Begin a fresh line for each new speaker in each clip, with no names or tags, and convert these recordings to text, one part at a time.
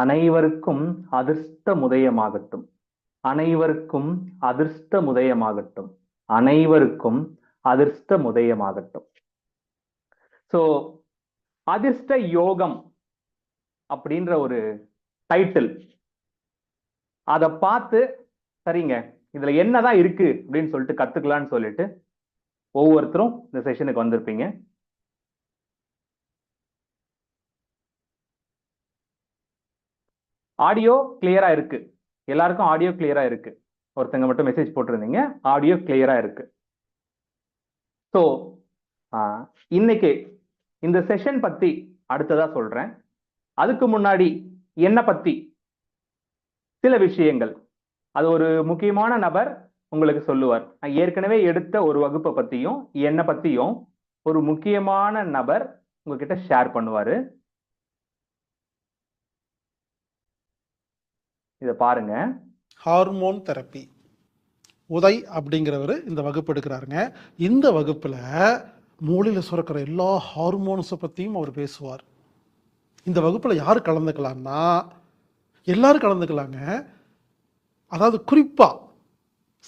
அனைவருக்கும் அதிர்ஷ்டமுதயமாகட்டும். அனைவருக்கும் அதிர்ஷ்டமுதயமாகட்டும். அனைவருக்கும் அதிர்ஷ்டமுதயமாகட்டும். சோ அதிர்ஷ்ட யோகம் அப்படின்ற ஒரு டைட்டில், அதை பார்த்து சரிங்க இதுல என்னதான் இருக்கு அப்படின்னு சொல்லிட்டு கத்துக்கலாம்னு சொல்லிட்டு ஒவ்வொருத்தரும் இந்த செஷனுக்கு வந்திருப்பீங்க. ஆடியோ கிளியரா இருக்கு, எல்லாருக்கும் ஆடியோ கிளியரா இருக்கு. ஒருத்தங்க மட்டும் மெசேஜ் போட்டிருந்தீங்க, ஆடியோ கிளியரா இருக்கு. ஸோ இன்னைக்கு இந்த செஷன் பத்தி அடுத்ததா சொல்றேன். அதுக்கு முன்னாடி என்ன பத்தி சில விஷயங்கள், அது ஒரு முக்கியமான நபர் உங்களுக்கு சொல்லுவார். நான் ஏற்கனவே எடுத்த ஒரு வகுப்பை பத்தியும் என்ன பத்தியும் ஒரு முக்கியமான நபர் உங்ககிட்ட ஷேர் பண்ணுவாரு. இத பாருங்க.
ஹார்மோன் தெரப்பி உதய் அப்படிங்கிறவர் இந்த வகுப்பு எடுக்கிறாருங்க. இந்த வகுப்புல மூளையில சுரக்கிற எல்லா ஹார்மோன்ஸை பத்தியும் அவர் பேசுவார். இந்த வகுப்புல யார் கலந்துக்கலாம்னா எல்லாரும் கலந்துக்கலாங்க. அதாவது குறிப்பா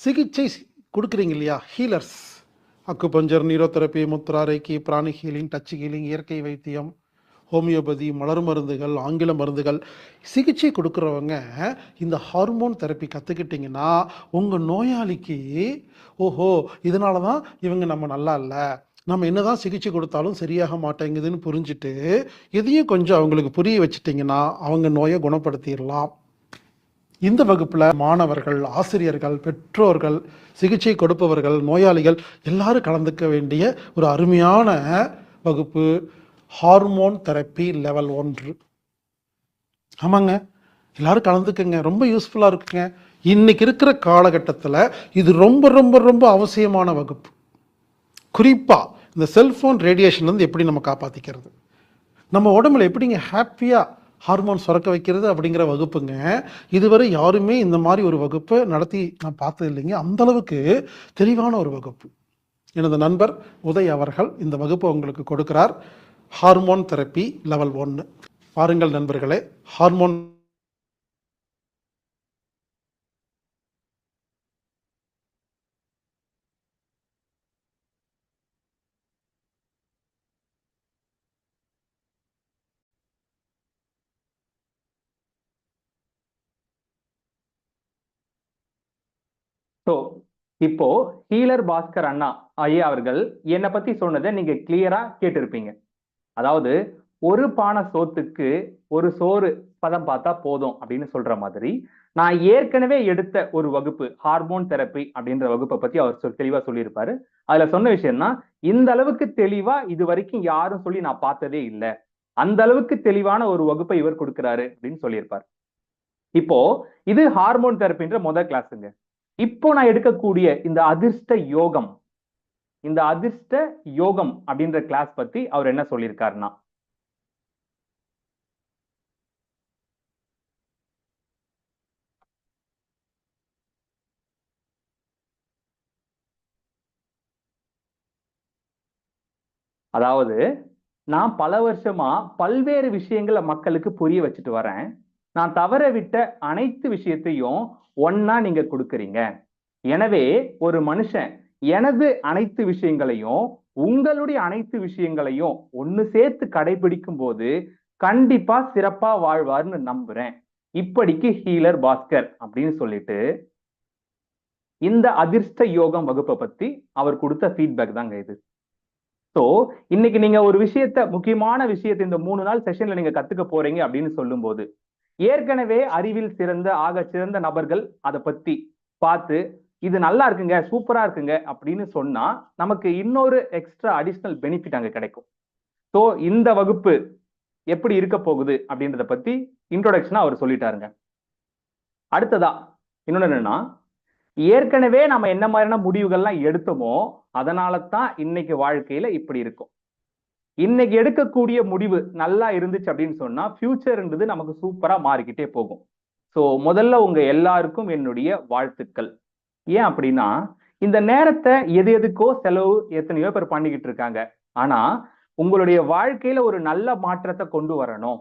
சிகிச்சை கொடுக்குறீங்க இல்லையா, ஹீலர்ஸ், அக்குபஞ்சர், நீரோதெரப்பி, முத்ரா, ரேக்கி, பிராணி ஹீலிங், டச் ஹீலிங், இயற்கை வைத்தியம், ஹோமியோபதி, மலர் மருந்துகள், ஆங்கில மருந்துகள், சிகிச்சை கொடுக்குறவங்க இந்த ஹார்மோன் தெரப்பி கற்றுக்கிட்டிங்கன்னா உங்கள் நோயாளிக்கு ஓஹோ இதனால தான் இவங்க நம்ம நல்லா இல்லை, நம்ம என்னதான் சிகிச்சை கொடுத்தாலும் சரியாக மாட்டேங்குதுன்னு புரிஞ்சுட்டு எதையும் கொஞ்சம் அவங்களுக்கு புரிய வச்சுட்டிங்கன்னா அவங்க நோயை குணப்படுத்திடலாம். இந்த வகுப்பில் மாணவர்கள், ஆசிரியர்கள், பெற்றோர்கள், சிகிச்சை கொடுப்பவர்கள், நோயாளிகள் எல்லாரும் கலந்துக்க வேண்டிய ஒரு அருமையான வகுப்பு ஹார்மோன் தெரப்பி லெவல் 1. ஆமாங்க, எல்லாரும் கலந்துக்கங்க, ரொம்ப யூஸ்ஃபுல்லாக இருக்குங்க. இன்னைக்கு இருக்கிற காலகட்டத்தில் இது ரொம்ப ரொம்ப ரொம்ப அவசியமான வகுப்பு. குறிப்பாக இந்த செல்ஃபோன் ரேடியேஷன்லேருந்து எப்படி நம்ம காப்பாற்றிக்கிறது, நம்ம உடம்புல எப்படிங்க ஹாப்பியாக ஹார்மோன் சுரக்க வைக்கிறது அப்படிங்கிற வகுப்புங்க. இதுவரை யாருமே இந்த மாதிரி ஒரு வகுப்பை நடத்தி நான் பார்த்தது இல்லைங்க. அந்தளவுக்கு தெளிவான ஒரு வகுப்பு. எனது நண்பர் உதய் அவர்கள் இந்த வகுப்பை உங்களுக்கு கொடுக்கிறார். Hormone therapy level 1. பாருங்கள் நண்பர்களே, ஹார்மோன்
ஸோ இப்போ ஹீலர் பாஸ்கர் அண்ணா ஐயா அவர்கள் என்னை பத்தி சொன்னதை நீங்க கிளியரா கேட்டிருப்பீங்க. அதாவது ஒரு பானை சோத்துக்கு ஒரு சோறு பதம் பார்த்தா போதும் அப்படின்னு சொல்ற மாதிரி, நான் ஏற்கனவே எடுத்த ஒரு வகுப்பு ஹார்மோன் தெரப்பி அப்படின்ற வகுப்பை பத்தி அவர் தெளிவா சொல்லியிருப்பாரு. அதுல சொன்ன விஷயம்னா, இந்த அளவுக்கு தெளிவா இது வரைக்கும் யாரும் சொல்லி நான் பார்த்ததே இல்லை, அந்த அளவுக்கு தெளிவான ஒரு வகுப்பை இவர் கொடுக்கிறாரு அப்படின்னு சொல்லியிருப்பார். இப்போ இது ஹார்மோன் தெரப்பின்ற முதல் கிளாஸுங்க. இப்போ நான் எடுக்கக்கூடிய இந்த அதிர்ஷ்ட யோகம், இந்த அதிர்ஷ்ட யோகம் அப்படின்ற கிளாஸ் பத்தி அவர் என்ன சொல்லியிருக்காருன்னா, அதாவது நான் பல வருஷமா பல்வேறு விஷயங்களை மக்களுக்கு புரிய வச்சுட்டு வரேன். நான் தவற விட்ட அனைத்து விஷயத்தையும் ஒன்னா நீங்க கொடுக்குறீங்க. எனவே ஒரு மனுஷன் எனது அனைத்து விஷயங்களையும் உங்களுடைய அனைத்து விஷயங்களையும் ஒன்னு சேர்த்து கடைபிடிக்கும் போது கண்டிப்பா சிறப்பா வாழ்வார்னு நம்புறேன். இப்படிக்கு ஹீலர் பாஸ்கர் அப்படின்னு சொல்லிட்டு இந்த அதிர்ஷ்ட யோகம் வகுப்பை பத்தி அவர் கொடுத்த ஃபீட்பேக் தாங்க இது. ஸோ இன்னைக்கு நீங்க ஒரு விஷயத்த, முக்கியமான விஷயத்தை இந்த 3 நாள் செஷன்ல நீங்க கத்துக்க போறீங்க அப்படின்னு சொல்லும் போது, ஏற்கனவே அறிவில் சிறந்த ஆக சிறந்த நபர்கள் அதை பத்தி பார்த்து இது நல்லா இருக்குங்க, சூப்பரா இருக்குங்க அப்படின்னு சொன்னா நமக்கு இன்னொரு எக்ஸ்ட்ரா அடிஷனல் பெனிஃபிட் அங்க கிடைக்கும். ஸோ இந்த வகுப்பு எப்படி இருக்க போகுது அப்படின்றத பத்தி இன்ட்ரோடக்ஷனா அவர் சொல்லிட்டாருங்க. அடுத்ததா இன்னொன்னு என்னன்னா, ஏற்கனவே நம்ம என்ன மாதிரியான முடிவுகள்லாம் எடுத்தோமோ அதனால தான் இன்னைக்கு வாழ்க்கையில இப்படி இருக்கும். இன்னைக்கு எடுக்கக்கூடிய முடிவு நல்லா இருந்துச்சு அப்படின்னு சொன்னா ஃபியூச்சர்ன்றது நமக்கு சூப்பரா மாறிக்கிட்டே போகும். ஸோ முதல்ல உங்க எல்லாருக்கும் என்னுடைய வாழ்த்துக்கள். ஏன் அப்படின்னா, இந்த நேரத்தை எது எதுக்கோ செலவு எத்தனையோ பேர் பண்ணிக்கிட்டு இருக்காங்க. ஆனா உங்களுடைய வாழ்க்கையில ஒரு நல்ல மாற்றத்தை கொண்டு வரணும்,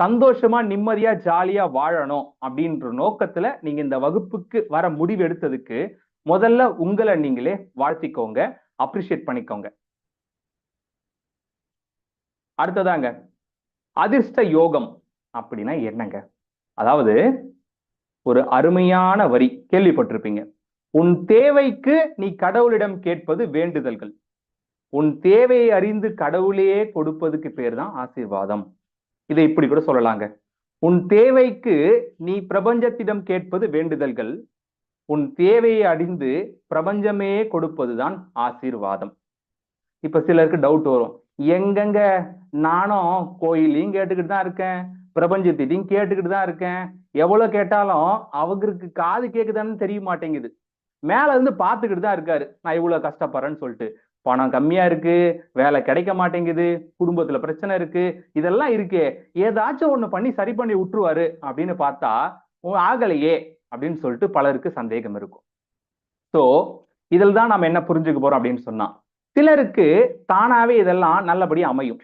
சந்தோஷமா நிம்மதியா ஜாலியா வாழணும் அப்படின்ற நோக்கத்துல நீங்க இந்த வகுப்புக்கு வர முடிவு எடுத்ததுக்கு முதல்ல உங்களை நீங்களே வாழ்த்திக்கோங்க, அப்ரிஷியேட் பண்ணிக்கோங்க. அடுத்ததாங்க, அதிர்ஷ்ட யோகம் அப்படின்னா என்னங்க? அதாவது ஒரு அருமையான வரி கேள்விப்பட்டிருப்பீங்க. உன் தேவைக்கு நீ கடவுளிடம் கேட்பது வேண்டுதல்கள், உன் தேவையை அறிந்து கடவுளையே கொடுப்பதுக்கு பேர் தான் ஆசீர்வாதம். இதை இப்படி கூட சொல்லலாங்க. உன் தேவைக்கு நீ பிரபஞ்சத்திடம் கேட்பது வேண்டுதல்கள், உன் தேவையை அறிந்து பிரபஞ்சமே கொடுப்பதுதான் ஆசீர்வாதம். இப்ப சிலருக்கு டவுட் வரும், எங்கங்க நானும் கோயிலையும் கேட்டுக்கிட்டு தான் இருக்கேன், பிரபஞ்சத்திலையும் கேட்டுக்கிட்டு தான் இருக்கேன், எவ்வளவு கேட்டாலும் அவருக்கு காது கேக்குதான்னு தெரிய மாட்டேங்குது, மேல இருந்து பாத்துக்கிட்டு தான் இருக்காரு நான் இவ்வளவு கஷ்டப்படுறேன்னு சொல்லிட்டு. பணம் கம்மியா இருக்கு, வேலை கிடைக்க மாட்டேங்குது, குடும்பத்துல பிரச்சனை இருக்கு, இதெல்லாம் இருக்கே, ஏதாச்சும் ஒண்ணு பண்ணி சரி பண்ணி விட்டுருவாரு அப்படின்னு பார்த்தா ஆகலையே அப்படின்னு சொல்லிட்டு பலருக்கு சந்தேகம் இருக்கும். சோ இதில் தான் நம்ம என்ன புரிஞ்சுக்க போறோம் அப்படின்னு சொன்னா, சிலருக்கு தானாவே இதெல்லாம் நல்லபடியா அமையும்,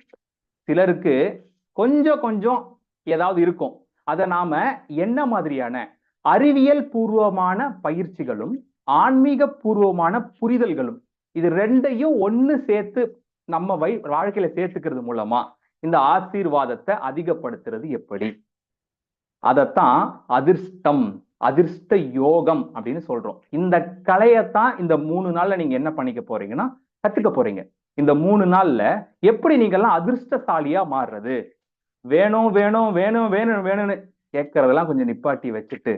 சிலருக்கு கொஞ்சம் கொஞ்சம் ஏதாவது இருக்கும். அதை நாம என்ன மாதிரியான அறிவியல் பூர்வமான பயிற்சிகளும் ஆன்மீக பூர்வமான புரிதல்களும் இது ரெண்டையும் ஒண்ணு சேர்த்து நம்ம வாழ்க்கையில சேர்த்துக்கிறது மூலமா இந்த ஆசீர்வாதத்தை அதிகப்படுத்துறது எப்படி, அதத்தான் அதிர்ஷ்டம், அதிர்ஷ்ட யோகம் அப்படின்னு சொல்றோம். இந்த கலையத்தான் இந்த 3 நாள்ல நீங்க என்ன பண்ணிக்க போறீங்கன்னா கத்துக்க போறீங்க. இந்த 3 நாள்ல எப்படி நீங்க எல்லாம் அதிர்ஷ்டசாலியா மாறுறது, வேணும் வேணும் வேணும் வேணும் வேணும்னு கேட்கறதெல்லாம் கொஞ்சம் நிப்பாட்டி வச்சுட்டு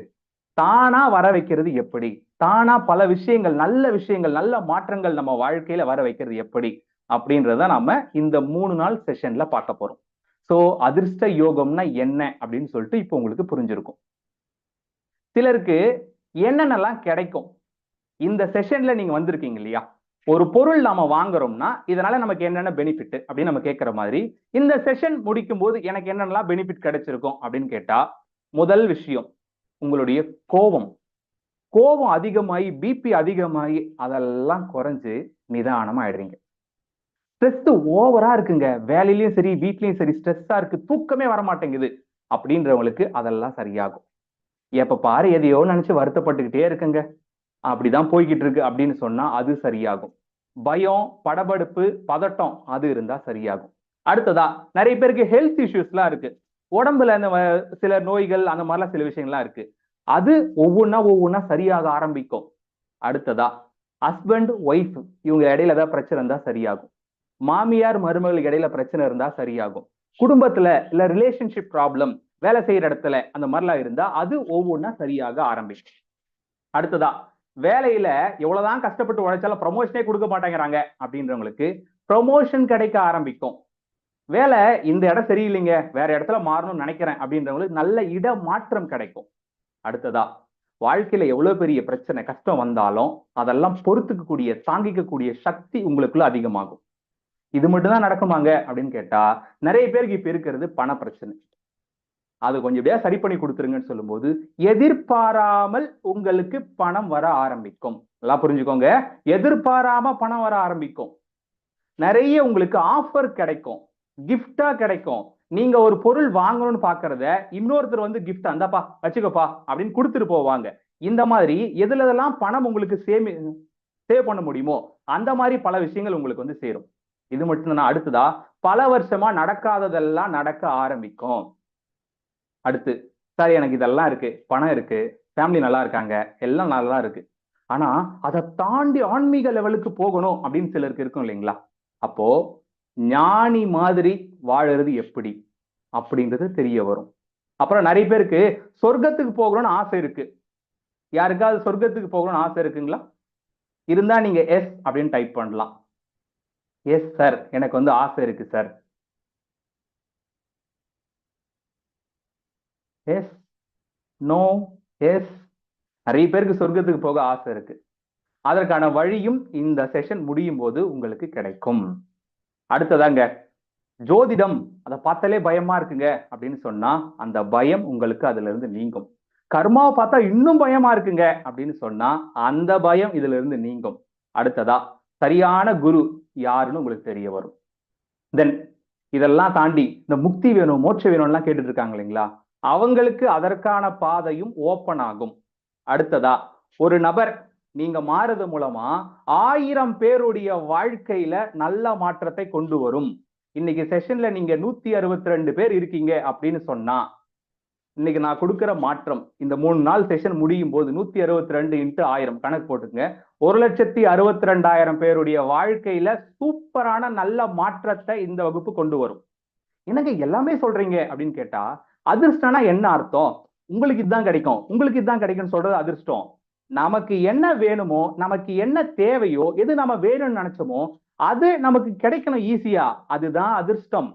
தானா வர வைக்கிறது எப்படி, தானா பல விஷயங்கள் நல்ல விஷயங்கள் நல்ல மாற்றங்கள் நம்ம வாழ்க்கையில வர வைக்கிறது எப்படி அப்படின்றத நாம இந்த 3 நாள் செஷன்ல பார்க்க போறோம். சோ அதிர்ஷ்ட யோகம்னா என்ன அப்படின்னு சொல்லிட்டு இப்போ உங்களுக்கு புரிஞ்சிருக்கும். சிலருக்கு என்னென்னலாம் கிடைக்கும், இந்த செஷன்ல நீங்க வந்திருக்கீங்க இல்லையா, ஒரு பொருள் நாம வாங்குறோம்னா இதனால நமக்கு என்னென்ன பெனிஃபிட் அப்படின்னு நம்ம கேட்கிற மாதிரி இந்த செஷன் முடிக்கும் போது எனக்கு என்னென்னலாம் பெனிஃபிட் கிடைச்சிருக்கும் அப்படின்னு கேட்டா, முதல் விஷயம் உங்களுடைய கோபம், கோபம் அதிகமாகி பிபி அதிகமாகி அதெல்லாம் குறைஞ்சு நிதானமா ஆயிடுறீங்க. ஸ்ட்ரெஸ் ஓவரா இருக்குங்க, வேலையிலயும் சரி வீட்லயும் சரி ஸ்ட்ரெஸ்ஸா இருக்கு, தூக்கமே வர மாட்டேங்குது அப்படின்றவங்களுக்கு அதெல்லாம் சரியாகும். எப்ப பாரு எதையோ நினைச்சு வருத்தப்பட்டுக்கிட்டே இருக்குங்க, அப்படிதான் போய்கிட்டு இருக்கு அப்படின்னு சொன்னா அது சரியாகும். பயம், படபடுப்பு, பதட்டம் அது இருந்தா சரியாகும். அடுத்ததா நிறைய பேருக்கு ஹெல்த் இஷ்யூஸ்லாம் இருக்கு, உடம்புல அந்த சில நோய்கள் அந்த மாதிரிலாம் சில விஷயங்கள்லாம் இருக்கு, அது ஒவ்வொன்னா சரியாக ஆரம்பிக்கும். அடுத்ததா ஹஸ்பண்ட் ஒய்ஃப் இவங்க இடையில ஏதாவது பிரச்சனை இருந்தா சரியாகும், மாமியார் மருமகளுக்கு இடையில பிரச்சனை இருந்தா சரியாகும், குடும்பத்துல இல்ல ரிலேஷன்ஷிப் ப்ராப்ளம் வேலை செய்யற இடத்துல அந்த மாதிரிலாம் இருந்தா அது ஒவ்வொன்னா சரியாக ஆரம்பிக்கும். அடுத்ததா வேலையில எவ்வளவுதான் கஷ்டப்பட்டு உழைச்சாலும் ப்ரமோஷனே கொடுக்க மாட்டேங்கிறாங்க அப்படின்றவங்களுக்கு ப்ரமோஷன் கிடைக்க ஆரம்பிக்கும். வேலை இந்த இடம் சரியில்லைங்க, வேற இடத்துல மாறணும்னு நினைக்கிறேன் அப்படின்றவங்களுக்கு நல்ல இட மாற்றம் கிடைக்கும். அடுத்ததா வாழ்க்கையில எவ்வளவு பெரிய பிரச்சனை கஷ்டம் வந்தாலும் அதெல்லாம் பொறுத்துக்கக்கூடிய தாங்கிக்கக்கூடிய சக்தி உங்களுக்குள்ள அதிகமாகும். இது மட்டும்தான் நடக்குமாங்க அப்படின்னு கேட்டா, நிறைய பேருக்கு இப்ப இருக்கிறது பண பிரச்சனை, அது கொஞ்சம் எப்படியா சரி பண்ணி கொடுத்துருங்கன்னு சொல்லும்போது எதிர்பாராமல் உங்களுக்கு பணம் வர ஆரம்பிக்கும். நல்லா புரிஞ்சுக்கோங்க, எதிர்பாராம பணம் வர ஆரம்பிக்கும். நிறைய உங்களுக்கு ஆஃபர் கிடைக்கும், கிஃப்டா கிடைக்கும். நீங்க ஒரு பொருள் வாங்கணும்னு பாக்குறத இன்னொருத்தர் வந்து கிஃப்ட் அந்தாப்பா வச்சுக்கப்பா அப்படின்னு கொடுத்துட்டு போவாங்க. இந்த மாதிரி எதுலதெல்லாம் பணம் உங்களுக்கு சேவ் பண்ண முடியுமோ அந்த மாதிரி பல விஷயங்கள் உங்களுக்கு வந்து சேரும். இது மட்டும்தான். அடுத்ததா பல வருஷமா நடக்காததெல்லாம் நடக்க ஆரம்பிக்கும். அடுத்து சார் எனக்கு இதெல்லாம் இருக்கு, பணம் இருக்கு, ஃபேமிலி நல்லா இருக்காங்க, எல்லாம் நல்லா இருக்கு, ஆனா அதை தாண்டி ஆன்மீக லெவலுக்கு போகணும் அப்படின்னு சிலருக்கு இருக்கும் இல்லைங்களா, அப்போ ஞானி மாதிரி வாழறது எப்படி அப்படின்றது தெரிய வரும். அப்புறம் நிறைய பேருக்கு சொர்க்கத்துக்கு போகணும்னு ஆசை இருக்கு. யாருக்காவது சொர்க்கத்துக்கு போகணும்னு ஆசை இருக்குங்களா? இருந்தா நீங்க எஸ் அப்படின்னு டைப் பண்ணலாம். எஸ் சார் எனக்கு வந்து ஆசை இருக்கு சார். S, no, S. நிறைய பேருக்கு சொர்க்கத்துக்கு போக ஆசை இருக்கு. அதற்கான வழியும் இந்த செஷன் முடியும் போது உங்களுக்கு கிடைக்கும். அடுத்ததாங்க ஜோதிடம், அதை பார்த்தாலே பயமா இருக்குங்க அப்படின்னு சொன்னா அந்த பயம் உங்களுக்கு அதுல இருந்து நீங்கும். கர்மாவை பார்த்தா இன்னும் பயமா இருக்குங்க அப்படின்னு சொன்னா அந்த பயம் இதுல இருந்து நீங்கும். அடுத்ததா சரியான குரு யாருன்னு உங்களுக்கு தெரிய வரும். தென் இதெல்லாம் தாண்டி இந்த முக்தி வேணும், மோட்ச வேணும்லாம் கேட்டுட்டு இருக்காங்க இல்லைங்களா, அவங்களுக்கு அதற்கான பாதையும் ஓப்பன் ஆகும். அடுத்ததா, ஒரு நபர் நீங்க மாறுறது மூலமா 1000 பேருடைய வாழ்க்கையில நல்ல மாற்றத்தை கொண்டு வரும். இன்னைக்கு செஷன்ல நீங்க 162 பேர் இருக்கீங்க அப்படின்னு சொன்னா, இன்னைக்கு நான் கொடுக்கிற மாற்றம் இந்த 3 நாள் செஷன் முடியும் போது 162 இன்ட்டு 1000 கணக்கு போட்டுங்க, 1,62,000 பேருடைய வாழ்க்கையில சூப்பரான நல்ல மாற்றத்தை இந்த வகுப்பு கொண்டு வரும். என்னங்க எல்லாமே சொல்றீங்க அப்படின்னு கேட்டா, அதிர்ஷ்டம்னா என்ன அர்த்தம்? உங்களுக்கு இதுதான் கிடைக்கும், உங்களுக்கு இதுதான் கிடைக்கும்னு சொல்றது அதிர்ஷ்டம். நமக்கு என்ன வேணுமோ, நமக்கு என்ன தேவையோ, எது நம்ம வேணும்னு நினைச்சோமோ அது நமக்கு கிடைக்கணும் ஈஸியா, அதுதான் அதிர்ஷ்டம்.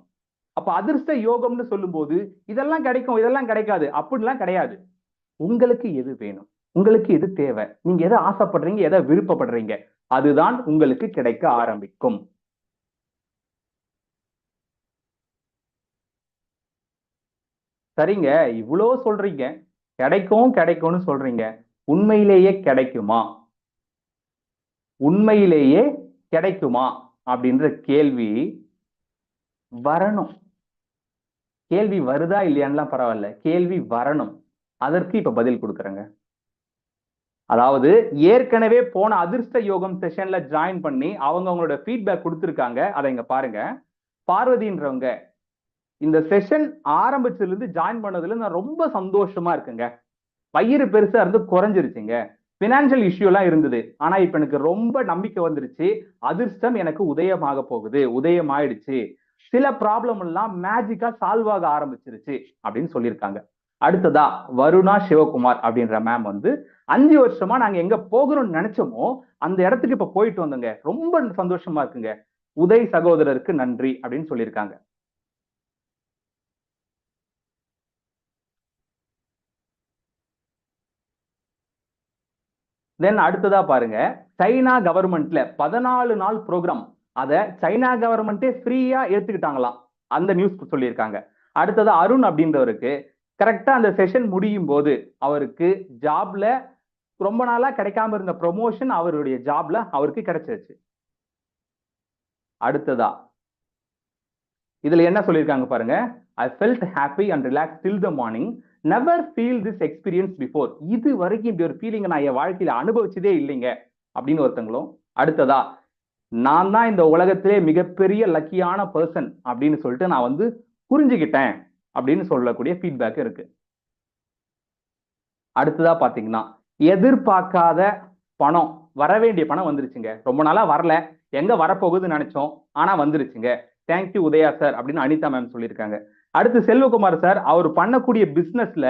அப்ப அதிர்ஷ்ட யோகம்னு சொல்லும் போது இதெல்லாம் கிடைக்கும் இதெல்லாம் கிடைக்காது அப்படிலாம் கிடையாது. உங்களுக்கு எது வேணும், உங்களுக்கு எது தேவை, நீங்க எதை ஆசைப்படுறீங்க, எதை விருப்பப்படுறீங்க, அதுதான் உங்களுக்கு கிடைக்க ஆரம்பிக்கும். சரிங்க, இவ்வளோ சொல்றீங்க, கிடைக்கும் கிடைக்கும்னு சொல்றீங்க, உண்மையிலேயே கிடைக்குமா? உண்மையிலேயே கிடைக்குமா அப்படின்ற கேள்வி வரணும். கேள்வி வருதா இல்லையான்லாம் பரவாயில்ல, கேள்வி வரணும். அதற்கு இப்ப பதில் கொடுக்குறேங்க. அதாவது ஏற்கனவே போன அதிர்ஷ்ட யோகம் செஷன்ல ஜாயின் பண்ணி அவங்க அவங்களோட ஃபீட்பேக் கொடுத்துருக்காங்க. அதை இங்க பாருங்க. பார்வதின்றவங்க, இந்த செஷன் ஆரம்பிச்சதுல இருந்து ஜாயின் பண்ணதுல நான் ரொம்ப சந்தோஷமா இருக்குங்க. வயிறு பெருசா இருந்து குறைஞ்சிருச்சுங்க. பினான்சியல் இஷ்யூ எல்லாம் இருந்தது, ஆனா இப்ப எனக்கு ரொம்ப நம்பிக்கை வந்துருச்சு. அதிர்ஷ்டம் எனக்கு உதயமாக போகுது, உதயம் ஆயிடுச்சு. சில ப்ராப்ளம் எல்லாம் மேஜிக்கா சால்வ் ஆக ஆரம்பிச்சிருச்சு அப்படின்னு சொல்லியிருக்காங்க. அடுத்ததா வருணா சிவகுமார் அப்படின்ற மேம் வந்து 5 வருஷமா நாங்க எங்க போகிறோம்னு நினைச்சோமோ அந்த இடத்துக்கு இப்ப போயிட்டு வந்தோங்க, ரொம்ப சந்தோஷமா இருக்குங்க, உதய் சகோதரருக்கு நன்றி அப்படின்னு சொல்லியிருக்காங்க. தென் அடுத்ததா பாருங்க, சைனா கவர்மெண்ட்ல 14 நாள் ப்ரோக்ராம், அத சைனா கவர்மெண்டே ஃப்ரீயா ஏத்துக்கிட்டாங்களாம், அந்த நியூஸ் சொல்லியிருக்காங்க. அடுத்தது அருண் அப்படின்றவருக்கு கரெக்டா அந்த செஷன் முடியும் போது அவருக்கு ஜாப்ல ரொம்ப நாளா கிடைக்காம இருந்த ப்ரொமோஷன் அவருடைய ஜாப்ல அவருக்கு கிடைச்சிருச்சு. அடுத்ததா இதுல என்ன சொல்லியிருக்காங்க பாருங்க, I felt happy and relax till the morning, never feel this experience before. இது வரைக்கும் இப்படி ஒரு ஃபீலிங் நான் என் வாழ்க்கையில அனுபவிச்சதே இல்லைங்க அப்படின்னு ஒருத்தங்களும். அடுத்ததா, நான் தான் இந்த உலகத்திலே மிகப்பெரிய லக்கியான பர்சன் அப்படின்னு சொல்லிட்டு நான் வந்து புரிஞ்சுக்கிட்டேன் அப்படின்னு சொல்லக்கூடிய ஃபீட்பேக் இருக்கு. அடுத்ததா பாத்தீங்கன்னா, எதிர்பார்க்காத பணம், வர வேண்டிய பணம் வந்துருச்சுங்க, ரொம்ப நாளா வரல, எங்க வரப்போகுதுன்னு நினைச்சோம், ஆனா வந்துருச்சுங்க, தேங்க்யூ உதயா சார் அப்படின்னு அனிதா மேம் சொல்லியிருக்காங்க. அடுத்து செல்வகுமார் சார், அவர் பண்ணக்கூடிய பிசினஸ்ல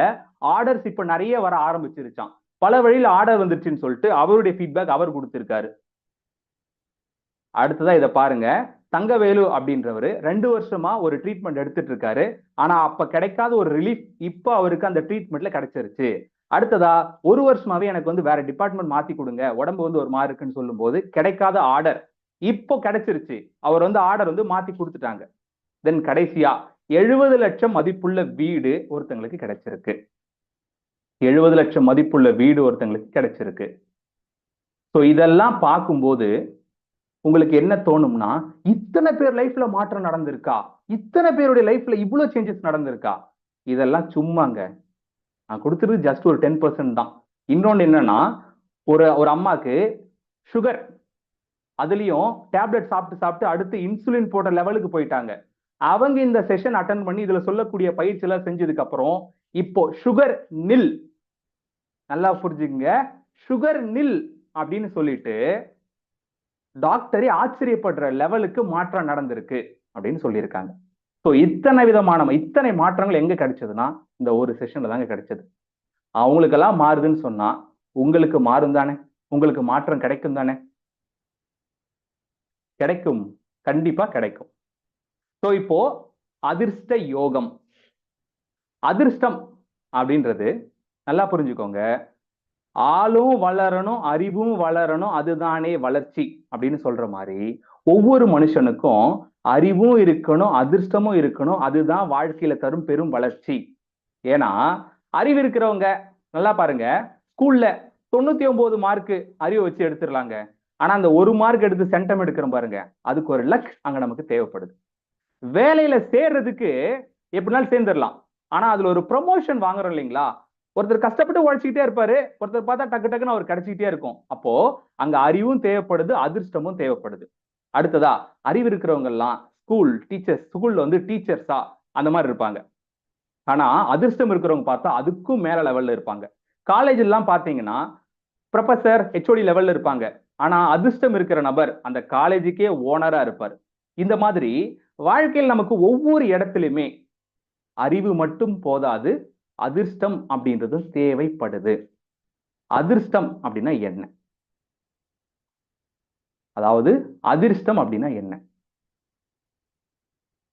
ஆர்டர்ஸ் இப்ப நிறைய வர ஆரம்பிச்சிருச்சான், பல வழியில ஆர்டர் வந்துருச்சுன்னு சொல்லிட்டு அவருடைய ஃபீட்பேக் அவர் கொடுத்திருக்காரு. அடுத்ததா இதை பாருங்க, தங்கவேலு அப்படின்றவர் 2 வருஷமா ஒரு ட்ரீட்மெண்ட் எடுத்துட்டு இருக்காரு, ஆனா அப்ப கிடைக்காத ஒரு ரிலீஃப் இப்போ அவருக்கு அந்த ட்ரீட்மெண்ட்ல கிடைச்சிருச்சு. அடுத்ததா 1 வருஷமாவே எனக்கு வந்து வேற டிபார்ட்மெண்ட் மாத்தி கொடுங்க, உடம்பு வந்து ஒரு மாதிரி இருக்குன்னு சொல்லும் போது கிடைக்காத ஆர்டர் இப்போ கிடைச்சிருச்சு, அவர் வந்து ஆர்டர் வந்து மாத்தி கொடுத்துட்டாங்க. தென் கடைசியா 70 லட்சம் மதிப்புள்ள வீடு ஒருத்தங்களுக்கு கிடைச்சிருக்கு. 70 லட்சம் மதிப்புள்ள வீடு ஒருத்தங்களுக்கு கிடைச்சிருக்கு. ஸோ இதெல்லாம் பார்க்கும்போது உங்களுக்கு என்ன தோணும்னா, இத்தனை பேர் லைஃப்ல மாற்றம் நடந்திருக்கா, இத்தனை பேருடைய லைஃப்ல இவ்வளவு சேஞ்சஸ் நடந்திருக்கா? இதெல்லாம் சும்மாங்க, நான் கொடுத்துருக்கு ஜஸ்ட் ஒரு 10% தான். இன்னொன்னு என்னன்னா, ஒரு ஒரு அம்மாக்கு சுகர், அதுலயும் டேப்லெட் சாப்பிட்டு சாப்பிட்டு அடுத்து இன்சுலின் போட்ட லெவலுக்கு போயிட்டாங்க. அவங்க இந்த செஷன் அட்டன் பண்ணி இதுல சொல்லக்கூடிய பயிற்சி எல்லாம் செஞ்சதுக்கு அப்புறம் இப்போ சுகர் நில், நல்லா புரிஞ்சுங்க, சுகர் நில் அப்படின்னு சொல்லிட்டு டாக்டரே ஆச்சரியப்படுற லெவலுக்கு மாற்றம் நடந்திருக்கு அப்படின்னு சொல்லியிருக்காங்க. ஸோ இத்தனை மாற்றங்கள் எங்க கிடைச்சதுன்னா இந்த ஒரு செஷன்ல தாங்க கிடைச்சது. அவங்களுக்கெல்லாம் மாறுதுன்னு சொன்னா உங்களுக்கு மாறும் தானே, உங்களுக்கு மாற்றம் கிடைக்கும் தானே? கிடைக்கும், கண்டிப்பா கிடைக்கும். ஸோ இப்போ அதிர்ஷ்ட யோகம், அதிர்ஷ்டம் அப்படின்றது நல்லா புரிஞ்சுக்கோங்க, ஆளும் வளரணும் அறிவும் வளரணும் அதுதானே வளர்ச்சி அப்படின்னு சொல்ற மாதிரி ஒவ்வொரு மனுஷனுக்கும் அறிவும் இருக்கணும் அதிர்ஷ்டமும் இருக்கணும், அதுதான் வாழ்க்கையில தரும் பெரும் வளர்ச்சி. ஏன்னா அறிவு இருக்கிறவங்க நல்லா பாருங்க, ஸ்கூல்ல 99 மார்க் அறிவை வச்சு எடுத்துடலாங்க, ஆனா அந்த 1 மார்க் எடுத்து சென்டம் எடுக்கிறோம் பாருங்க, அதுக்கு ஒரு லக் அங்க நமக்கு தேவைப்படுது. வேலையில சேர்றதுக்கு எப்படினாலும் சேர்ந்துடலாம். ஆனா அதுல ஒரு ப்ரமோஷன் வாங்குறோம் இல்லைங்களா? ஒருத்தர் கஷ்டப்பட்டு உழைச்சிக்கிட்டே இருப்பாரு, ஒருத்தர் பார்த்தா டக்கு டக்குன்னு அவர் கிடைச்சிக்கிட்டே இருக்கும். அப்போ அங்க அறிவும் தேவைப்படுது, அதிர்ஷ்டமும் தேவைப்படுது. அடுத்ததா, அறிவு இருக்கிறவங்க எல்லாம் ஸ்கூல்ல வந்து டீச்சர்ஸா அந்த மாதிரி இருப்பாங்க. ஆனா அதிர்ஷ்டம் இருக்கிறவங்க பார்த்தா அதுக்கும் மேல லெவல்ல இருப்பாங்க. காலேஜ் எல்லாம் பாத்தீங்கன்னா ப்ரொஃபசர், ஹெச்ஓடி லெவல்ல இருப்பாங்க. ஆனா அதிர்ஷ்டம் இருக்கிற நபர் அந்த காலேஜுக்கே ஓனரா இருப்பார். இந்த மாதிரி வாழ்க்கையில் நமக்கு ஒவ்வொரு இடத்திலுமே அறிவு மட்டும் போதாது, அதிர்ஷ்டம் அப்படின்றது தேவைப்படுது. அதிர்ஷ்டம் அப்படின்னா என்ன? அதாவது அதிர்ஷ்டம் அப்படின்னா என்ன?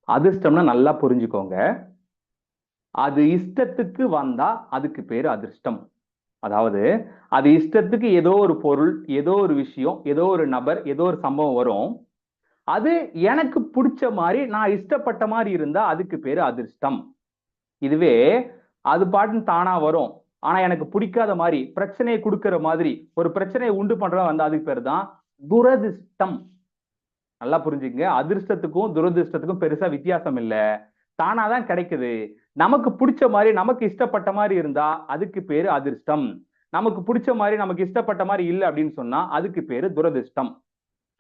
அதிர்ஷ்டம்னா நல்லா புரிஞ்சுக்கோங்க. அது இஷ்டத்துக்கு வந்தா அதுக்கு பேரு அதிர்ஷ்டம். அதாவது அது இஷ்டத்துக்கு ஏதோ ஒரு பொருள், ஏதோ ஒரு விஷயம், ஏதோ ஒரு நபர், ஏதோ ஒரு சம்பவம் வரும். அது எனக்கு பிடிச்ச மாதிரி நான் இஷ்டப்பட்ட மாதிரி இருந்தா அதுக்கு பேரு அதிர்ஷ்டம். இதுவே அது பாட்டுன்னு தானா வரும், ஆனா எனக்கு பிடிக்காத மாதிரி பிரச்சனையை கொடுக்கிற மாதிரி ஒரு பிரச்சனையை உண்டு பண்றதா வந்தா அதுக்கு பேரு தான் துரதிர்ஷ்டம். நல்லா புரிஞ்சுக்கங்க, அதிர்ஷ்டத்துக்கும் துரதிர்ஷ்டத்துக்கும் பெருசா வித்தியாசம் இல்ல. தானாதான் கிடைக்குது. நமக்கு பிடிச்ச மாதிரி நமக்கு இஷ்டப்பட்ட மாதிரி இருந்தா அதுக்கு பேரு அதிர்ஷ்டம். நமக்கு பிடிச்ச மாதிரி நமக்கு இஷ்டப்பட்ட மாதிரி இல்ல அப்படின்னு சொன்னா அதுக்கு பேரு துரதிர்ஷ்டம்.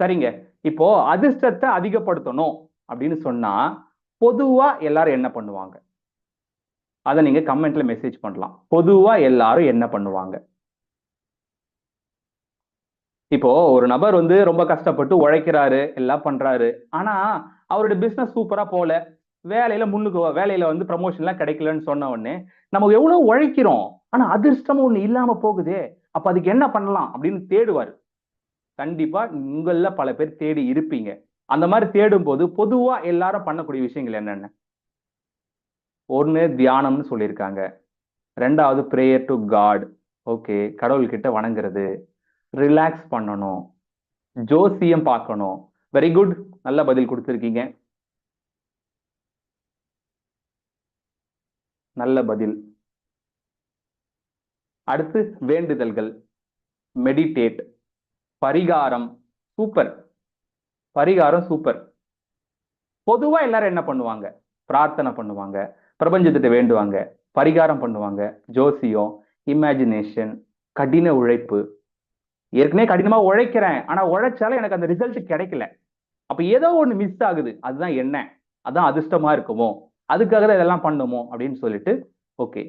சரிங்க. இப்போ அதிர்ஷ்டத்தை அதிகப்படுத்தணும் அப்படின்னு சொன்னா பொதுவா எல்லாரும் என்ன பண்ணுவாங்க? அதை நீங்க கமெண்ட்ல மெசேஜ் பண்ணலாம். பொதுவா எல்லாரும் என்ன பண்ணுவாங்க? இப்போ ஒரு நபர் வந்து ரொம்ப கஷ்டப்பட்டு உழைக்கிறாரு, எல்லாம் பண்றாரு. ஆனா அவருடைய பிசினஸ் சூப்பரா போல, வேலையில வந்து ப்ரமோஷன் எல்லாம் கிடைக்கலன்னு சொன்ன உடனே நம்ம எவ்வளவு உழைக்கிறோம், ஆனா அதிர்ஷ்டம் ஒண்ணு இல்லாம போகுதே, அப்ப அதுக்கு என்ன பண்ணலாம் அப்படின்னு தேடுவாரு. கண்டிப்பா உங்கள பல பேர் தேடி இருப்பீங்க. அந்த மாதிரி தேடும் போது பொதுவா எல்லாரும் பண்ணக்கூடிய விஷயங்கள் என்னென்ன? ஒண்ணு தியானம்னு சொல்லியிருக்காங்க. ரெண்டாவது பிரேயர் டு காட். ஓகே, கடவுள்கிட்ட வணங்குறது. ரிலாக்ஸ் பண்ணணும். ஜோசியம் பார்க்கணும். வெரி குட், நல்ல பதில் கொடுத்திருக்கீங்க. நல்ல பதில். அடுத்து வேண்டுதல்கள், மெடிடேட், பரிகாரம். சூப்பர், பரிகாரம் சூப்பர். பொதுவா எல்லாரும் என்ன பண்ணுவாங்க? பிரார்த்தனை பண்ணுவாங்க, பிரபஞ்சத்திட்ட வேண்டுவாங்க, பரிகாரம் பண்ணுவாங்க, ஜோசியம், இமேஜினேஷன், கடின உழைப்பு. ஏற்கனவே கடினமா உழைக்கிறேன், ஆனா உழைச்சாலும் எனக்கு அந்த ரிசல்ட் கிடைக்கல, அப்ப ஏதோ ஒண்ணு மிஸ் ஆகுது, அதுதான் என்ன? அதான் அதிர்ஷ்டமா இருக்குமோ, அதுக்காக தான் இதெல்லாம் பண்ணுமோ அப்படின்னு சொல்லிட்டு. ஓகே,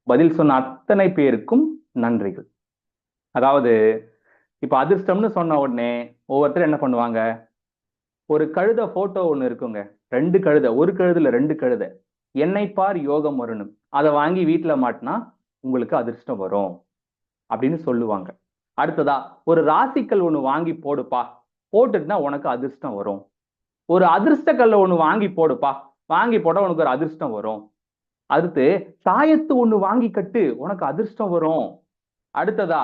பதில் சொன்ன அத்தனை பேருக்கும் நன்றிகள். அதாவது இப்ப அதிர்ஷ்டம்னு சொன்ன உடனே ஒவ்வொருத்தரும் என்ன பண்ணுவாங்க? ஒரு கழுத போட்டோ ஒண்ணு இருக்குங்க. ரெண்டு கழுத, ஒரு கழுதுல ரெண்டு கழுத. என்னை பார் யோகம் வரணும், அதை வாங்கி வீட்டுல மாட்டினா உங்களுக்கு அதிர்ஷ்டம் வரும் அப்படின்னு சொல்லுவாங்க. அடுத்ததா, ஒரு ராசிக்கல் ஒண்ணு வாங்கி போடுப்பா, போட்டுட்டுனா உனக்கு அதிர்ஷ்டம் வரும். ஒரு அதிர்ஷ்ட கல்ல ஒண்ணு வாங்கி போடுப்பா, வாங்கி போட்டா உனக்கு ஒரு அதிர்ஷ்டம் வரும். அடுத்து தாயத்து ஒண்ணு வாங்கி கட்டு, உனக்கு அதிர்ஷ்டம் வரும். அடுத்ததா,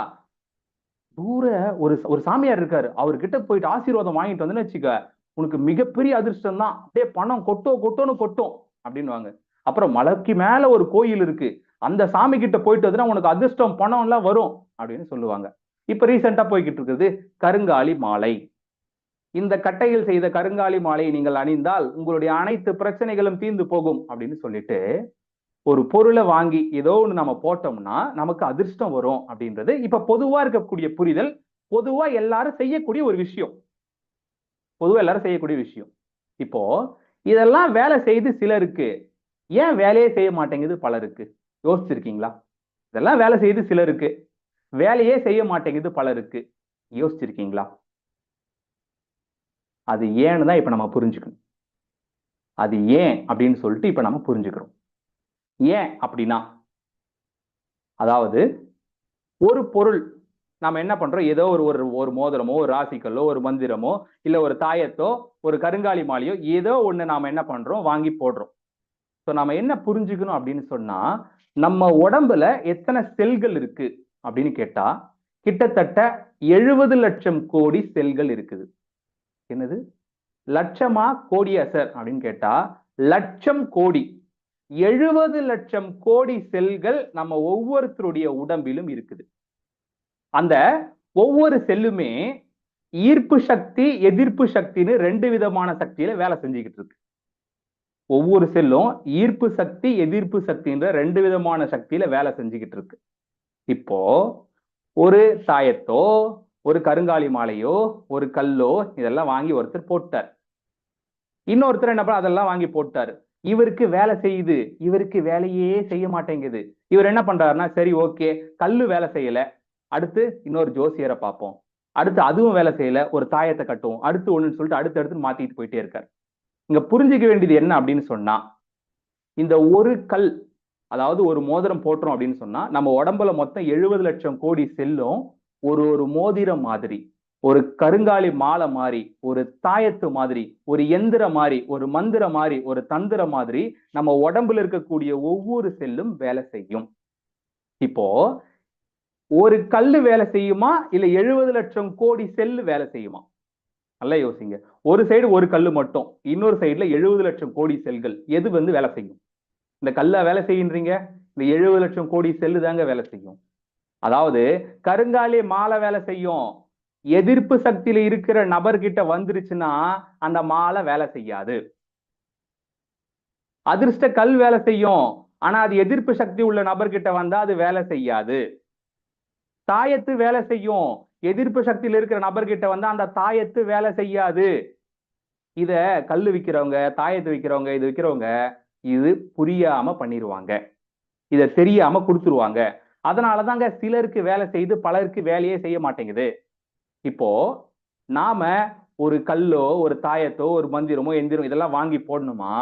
தூர ஒரு ஒரு சாமியார் இருக்காரு, அவர்கிட்ட போயிட்டு ஆசீர்வாதம் வாங்கிட்டு வந்து வச்சுக்க, உனக்கு மிகப்பெரிய அதிர்ஷ்டம் தான், அப்படியே பணம் கொட்டோன்னு கொட்டும் அப்படின்னுவாங்க. அப்புறம் மலைக்கு மேல ஒரு கோயில் இருக்கு, அந்த சாமி கிட்ட போயிட்டு வந்து உனக்கு அதிர்ஷ்டம் பணம் எல்லாம் வரும் அப்படின்னு சொல்லுவாங்க. இப்ப ரீசெண்டா போய்கிட்டு இருக்குது கருங்காலி மாலை. இந்த கட்டையில் செய்த கருங்காலி மாலையை நீங்கள் அணிந்தால் உங்களுடைய அனைத்து பிரச்சனைகளும் தீர்ந்து போகும் அப்படின்னு சொல்லிட்டு ஒரு பொருளை வாங்கி ஏதோ ஒண்ணு நம்ம போட்டோம்னா நமக்கு அதிர்ஷ்டம் வரும் அப்படின்றது இப்ப பொதுவா இருக்கக்கூடிய புரிதல். பொதுவா எல்லாரும் செய்யக்கூடிய ஒரு விஷயம். இப்போ இதெல்லாம் வேலை செய்து சிலருக்கு, ஏன் வேலையே செய்ய மாட்டேங்குது பலருக்கு? யோசிச்சிருக்கீங்களா? இதெல்லாம் வேலை செய்து சிலருக்கு, வேலையே செய்ய மாட்டேங்குது பலருக்கு. யோசிச்சிருக்கீங்களா? அது ஏன்னு தான் இப்ப நம்ம புரிஞ்சுக்கணும். அது ஏன் அப்படின்னு சொல்லிட்டு இப்ப நம்ம புரிஞ்சுக்கிறோம். ஏன் அப்படின்னா, அதாவது ஒரு பொருள் நாம என்ன பண்றோம், ஏதோ ஒரு ஒரு மோதிரமோ, ஒரு ராசிக்கல்லோ, ஒரு மந்திரமோ, இல்ல ஒரு தாயத்தோ, ஒரு கருங்காலி மாலையோ, ஏதோ ஒண்ணு நாம என்ன பண்றோம், வாங்கி போடுறோம். சோ நாம என்ன புரிஞ்சுக்கணும் அப்படின்னு சொன்னா, நம்ம உடம்புல எத்தனை செல்கள் இருக்கு அப்படின்னு கேட்டா கிட்டத்தட்ட 70 லட்சம் கோடி செல்கள் இருக்குது. என்னது லட்சமா கோடியா சார் அப்படின்னு கேட்டா, லட்சம் கோடி. 70 லட்சம் கோடி செல்கள் நம்ம ஒவ்வொருத்தருடைய உடம்பிலும் இருக்குது. அந்த ஒவ்வொரு செல்லுமே ஈர்ப்பு சக்தி, எதிர்ப்பு சக்தின்னு ரெண்டு விதமான சக்தியில வேலை செஞ்சுக்கிட்டு இருக்கு. ஒவ்வொரு செல்லும் ஈர்ப்பு சக்தி எதிர்ப்பு சக்தின்ற ரெண்டு விதமான சக்தியில வேலை செஞ்சுக்கிட்டு இருக்கு. இப்போ ஒரு தாயத்தோ ஒரு கருங்காலி மாலையோ ஒரு கல்லோ இதெல்லாம் வாங்கி ஒருத்தர் போட்டார். இன்னொருத்தர் என்ன பண்ண அதெல்லாம் வாங்கி போட்டாரு. இவருக்கு வேலை செய்யுது, இவருக்கு வேலையே செய்ய மாட்டேங்குது. இவர் என்ன பண்றாருன்னா, சரி ஓகே கல்லு வேலை செய்யல, அடுத்து இன்னொரு ஜோசியரை பார்ப்போம், அடுத்து அதுவும் வேலை செய்யல, ஒரு தாயத்தை கட்டுவோம், அடுத்து ஒண்ணுன்னு சொல்லிட்டு அடுத்து மாத்திட்டு போயிட்டே இருக்காரு. இங்க புரிஞ்சுக்க வேண்டியது என்ன அப்படின்னு சொன்னா, இந்த ஒரு கல், அதாவது ஒரு மோதிரம் போட்டுறோம் அப்படின்னு சொன்னா நம்ம உடம்புல மொத்தம் 70 லட்சம் கோடி செல்லும் ஒரு ஒரு மோதிரம் மாதிரி, ஒரு கருங்காலி மாலை மாதிரி, ஒரு தாயத்து மாதிரி, ஒரு எந்திர மாதிரி, ஒரு மந்திர மாதிரி, ஒரு தந்திர மாதிரி நம்ம உடம்புல இருக்கக்கூடிய ஒவ்வொரு செல்லும் வேலை செய்யும். இப்போ ஒரு கல்லு வேலை செய்யுமா இல்ல 70 லட்சம் கோடி செல்லு வேலை செய்யுமா? நல்லா யோசிங்க. ஒரு சைடு ஒரு கல்லு மட்டும், இன்னொரு சைடுல 70 லட்சம் கோடி செல்கள், எது வேலை செய்யும்? இந்த கல்ல வேலை செய்யுன்றீங்க, இந்த 70 லட்சம் கோடி செல்லு தாங்க வேலை செய்யும். அதாவது கருங்காலி மாலை வேலை செய்யும், எதிர்ப்பு சக்தியில இருக்கிற நபர்கிட்ட வந்துருச்சுன்னா அந்த மாலை வேலை செய்யாது. அதிர்ஷ்ட கல் வேலை செய்யும், ஆனா அது எதிர்ப்பு சக்தி உள்ள நபர்கிட்ட வந்தா அது வேலை செய்யாது. தாயத்து வேலை செய்யும், எதிர்ப்பு சக்தியில இருக்கிற நபர்கிட்ட வந்தா அந்த தாயத்து வேலை செய்யாது. இத கல்லு விக்கிறவங்க, தாயத்து விக்கிறவங்க, இது விக்கிறவங்க இது புரியாம பண்ணிருவாங்க, இத தெரியாம கொடுத்துருவாங்க. அதனாலதாங்க சிலருக்கு வேலை செய்து பலருக்கு வேலையே செய்ய மாட்டேங்குது. இப்போ நாம ஒரு கல்லோ ஒரு தாயத்தோ ஒரு மந்திரமோ எந்திரம் இதெல்லாம் வாங்கி போடணுமா,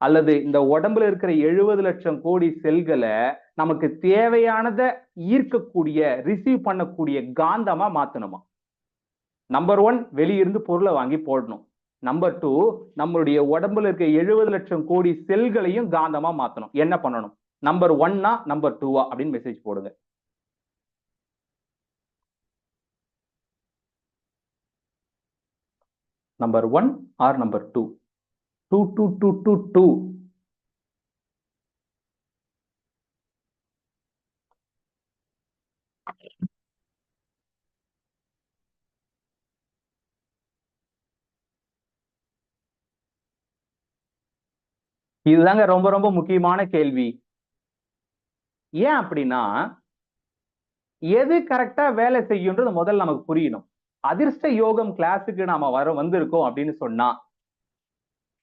அல்லது இந்த உடம்புல இருக்கிற 70 லட்சம் கோடி செல்களை நமக்கு தேவையானதை ஈர்க்கக்கூடிய ரிசீவ் பண்ணக்கூடிய காந்தமா மாத்தணுமா? நம்பர் 1 வெளியிருந்து பொருளை வாங்கி போடணும். நம்பர் 2 நம்மளுடைய உடம்புல இருக்க 70 லட்சம் கோடி செல்களையும் காந்தமா மாத்தணும். என்ன பண்ணணும்? நம்பர் 1 நம்பர் 2 அப்படின்னு மெசேஜ் போடுங்க. Number 1 or number 2? 2 2 2 2 2. இதுதாங்க ரொம்ப ரொம்ப முக்கியமான கேள்வி. ஏன் அப்படின்னா, எது கரெக்டா வேலை செய்யும்ன்றது முதல்ல நமக்கு புரியணும். அதிர்ஷ்ட யோகம் கிளாஸுக்கு நாம வந்திருக்கோம் அப்படின்னு சொன்னா,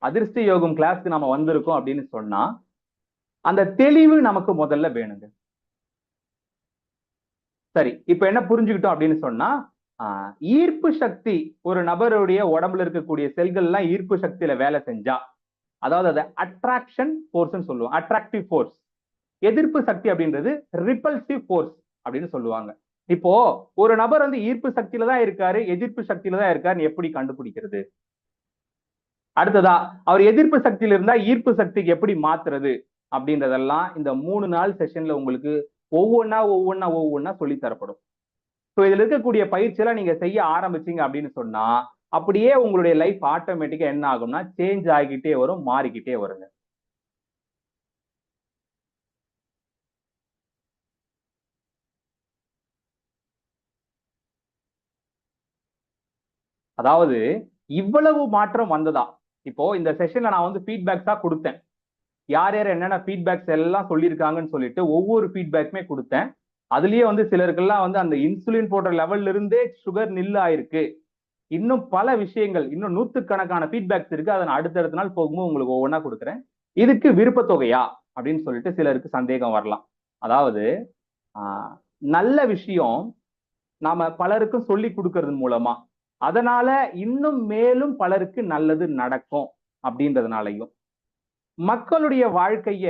அதிர்ஷ்ட யோகம் கிளாஸ்க்கு நாம வந்திருக்கோம் அப்படின்னு சொன்னா அந்த தெளிவு நமக்கு முதல்ல வேணுங்க. சரி, இப்ப என்ன புரிஞ்சுக்கிட்டோம் அப்படின்னு சொன்னா, ஈர்ப்பு சக்தி ஒரு நபருடைய உடம்புல இருக்கக்கூடிய செல்கள் எல்லாம் ஈர்ப்பு சக்தியில வேலை செஞ்சா, அதாவது அதை அட்ராக்ஷன் போர்ஸ் சொல்லுவோம், அட்ராக்டிவ் போர்ஸ். எதிர்ப்பு சக்தி அப்படின்றது ரிப்பல்சிவ் போர்ஸ் அப்படின்னு சொல்லுவாங்க. இப்போ ஒரு நபர் ஈர்ப்பு சக்தியில தான் இருக்காரு, எதிர்ப்பு சக்தியில தான் இருக்காருன்னு எப்படி கண்டுபிடிக்கிறது? அடுத்ததா அவர் எதிர்ப்பு சக்தியில இருந்தா ஈர்ப்பு சக்திக்கு எப்படி மாத்துறது அப்படின்றதெல்லாம் இந்த 3 நாள் செஷன்ல உங்களுக்கு ஒவ்வொன்னா சொல்லி தரப்படும். ஸோ இதுல இருக்கக்கூடிய பயிற்சியெல்லாம் நீங்க செய்ய ஆரம்பிச்சீங்க அப்படின்னு சொன்னா அப்படியே உங்களுடைய லைஃப் ஆட்டோமேட்டிக்கா என்ன ஆகும்னா சேஞ்ச் ஆகிக்கிட்டே வரும், மாறிக்கிட்டே வருங்க. அதாவது இவ்வளவு மாற்றம் வந்ததா? இப்போ இந்த செஷன்ல நான் ஃபீட்பேக்ஸா கொடுத்தேன். யார் யார் என்னென்ன ஃபீட்பேக்ஸ் எல்லாம் சொல்லியிருக்காங்கன்னு சொல்லிட்டு ஒவ்வொரு ஃபீட்பேக்குமே கொடுத்தேன். அதுலயே சிலருக்கெல்லாம் அந்த இன்சுலின் போடுற லெவல்ல இருந்தே சுகர் நில் ஆயிருக்கு. இன்னும் பல விஷயங்கள், இன்னும் நூத்துக்கணக்கான ஃபீட்பேக்ஸ் இருக்கு. அதை நான் அடுத்தடுத்த நாள் போகும்போது உங்களுக்கு ஒவ்வொன்றா கொடுக்குறேன். இதுக்கு விருப்ப தொகையா அப்படின்னு சொல்லிட்டு சிலருக்கு சந்தேகம் வரலாம். அதாவது நல்ல விஷயம் நாம பலருக்கும் சொல்லி கொடுக்கறது மூலமா அதனால இன்னும் மேலும் பலருக்கு நல்லது நடக்கும் அப்படின்றதுனாலையும், மக்களுடைய வாழ்க்கைய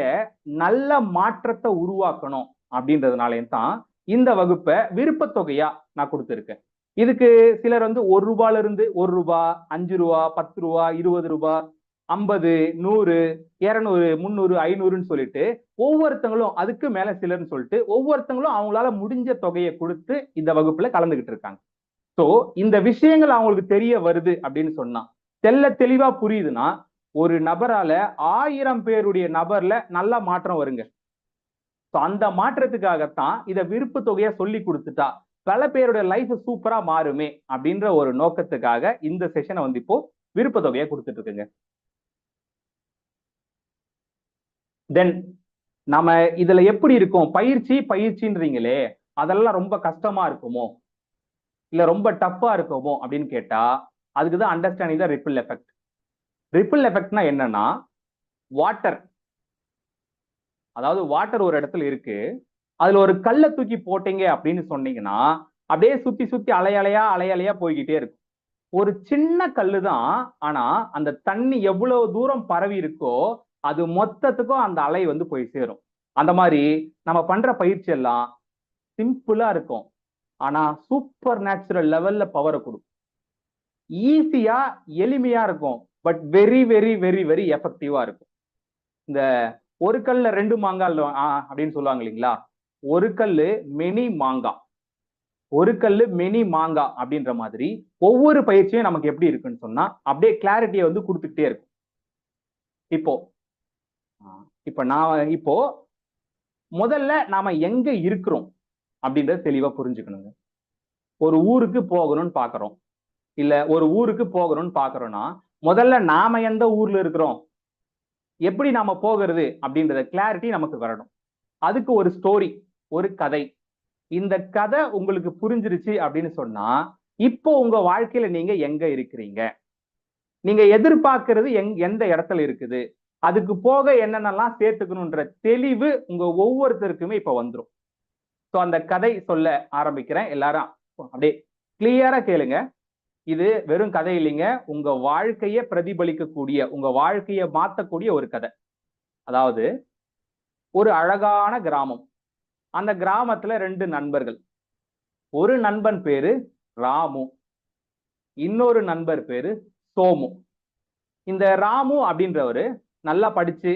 நல்ல மாற்றத்தை உருவாக்கணும் அப்படின்றதுனாலையும் தான் இந்த வகுப்பை விருப்ப தொகையா நான் கொடுத்திருக்கேன். இதுக்கு சிலர் 1 ரூபாயில இருந்து 1 ரூபாய், 5 ரூபாய், 10 ரூபாய், 20 ரூபாய், 50, 100, 200, 300, 500ன்னு சொல்லிட்டு ஒவ்வொருத்தங்களும், அதுக்கு மேல சிலர்னு சொல்லிட்டு ஒவ்வொருத்தங்களும் அவங்களால முடிஞ்ச தொகையை கொடுத்து இந்த வகுப்புல கலந்துகிட்டு இருக்காங்க. சோ இந்த விஷயங்கள் அவங்களுக்கு தெரிய வருது அப்படின்னு சொன்னா, தெளிவா புரியுதுன்னா, ஒரு நபரால 1000 பேருடைய நபர்ல நல்ல மாற்றம் வருங்க. அந்த மாற்றத்துக்காகத்தான் இத விருப்ப தொகையா சொல்லி கொடுத்துட்டா பல பேருடைய லைஃப் சூப்பரா மாறுமே அப்படின்ற ஒரு நோக்கத்துக்காக இந்த செஷனை இப்போ விருப்ப தொகையா கொடுத்துட்டு இருக்குங்க. தென் நம்ம இதுல எப்படி இருக்கும், பயிற்சி பயிற்சின்றீங்களே, அதெல்லாம் ரொம்ப கஷ்டமா இருக்குமோ இல்ல ரொம்ப டஃப்பா இருக்குமோ அப்படின்னு கேட்டா, அதுக்குதான் understanding the ripple effect. Ripple எஃபெக்ட்னா என்னன்னா, வாட்டர், அதாவது வாட்டர் ஒரு இடத்துல இருக்கு, அதுல ஒரு கல்லை தூக்கி போட்டீங்க அப்படின்னு சொன்னீங்கன்னா அப்படியே சுத்தி சுத்தி அலையலையா அலையலையா போய்கிட்டே இருக்கும். ஒரு சின்ன கல்லு தான், ஆனா அந்த தண்ணி எவ்வளவு தூரம் பரவி இருக்கோ அது மொத்தத்துக்கும் அந்த அலை வந்து போய் சேரும். அந்த மாதிரி நம்ம பண்ற பயிற்சி எல்லாம் சிம்பிளா இருக்கும், ஆனா சூப்பர் நேச்சுரல் லெவல்ல பவரை கொடுக்கும். ஈஸியா எளிமையா இருக்கும், but very very very very எஃபெக்டிவா இருக்கும். இந்த ஒரு கல்ல ரெண்டு மாங்காய் அப்படின்னு சொல்லுவாங்க இல்லைங்களா, ஒரு கல்லு மெனி மாங்கா, ஒரு கல்லு மெனி மாங்கா அப்படின்ற மாதிரி ஒவ்வொரு பயிற்சியும் நமக்கு எப்படி இருக்குன்னு சொன்னா அப்படியே கிளாரிட்டியை வந்து கொடுத்துக்கிட்டே இருக்கும். இப்போ இப்ப நான் இப்போ முதல்ல நாம எங்க இருக்கிறோம் அப்படின்றத தெளிவா புரிஞ்சுக்கணுங்க. ஒரு ஊருக்கு போகணும்னு பாக்குறோம், இல்ல ஒரு ஊருக்கு போகணும்னு பாக்குறோம்னா முதல்ல நாம எந்த ஊர்ல இருக்கிறோம், எப்படி நாம போகிறது அப்படின்றத கிளாரிட்டி நமக்கு வரணும். அதுக்கு ஒரு ஸ்டோரி, ஒரு கதை. இந்த கதை உங்களுக்கு புரிஞ்சிருச்சு அப்படின்னு சொன்னா இப்போ உங்க வாழ்க்கையில நீங்க எங்க இருக்கிறீங்க, நீங்க எதிர்பார்க்கிறது எந்த இடத்துல இருக்குது, அதுக்கு போக என்னென்னலாம் சேர்த்துக்கணும்ன்ற தெளிவு உங்க ஒவ்வொருத்தருக்குமே இப்ப வந்துடும். ஸோ அந்த கதை சொல்ல ஆரம்பிக்கிறேன், எல்லாரும் அப்படியே கிளியரா கேளுங்க. இது வெறும் கதை இல்லைங்க, உங்க வாழ்க்கையை பிரதிபலிக்கக்கூடிய, உங்க வாழ்க்கையை மாத்தக்கூடிய ஒரு கதை. அதாவது ஒரு அழகான கிராமம், அந்த கிராமத்துல ரெண்டு நண்பர்கள். ஒரு நண்பன் பேரு ராமு, இன்னொரு நண்பர் பேரு சோமு. இந்த ராமு அப்படின்றவரு நல்லா படிச்சு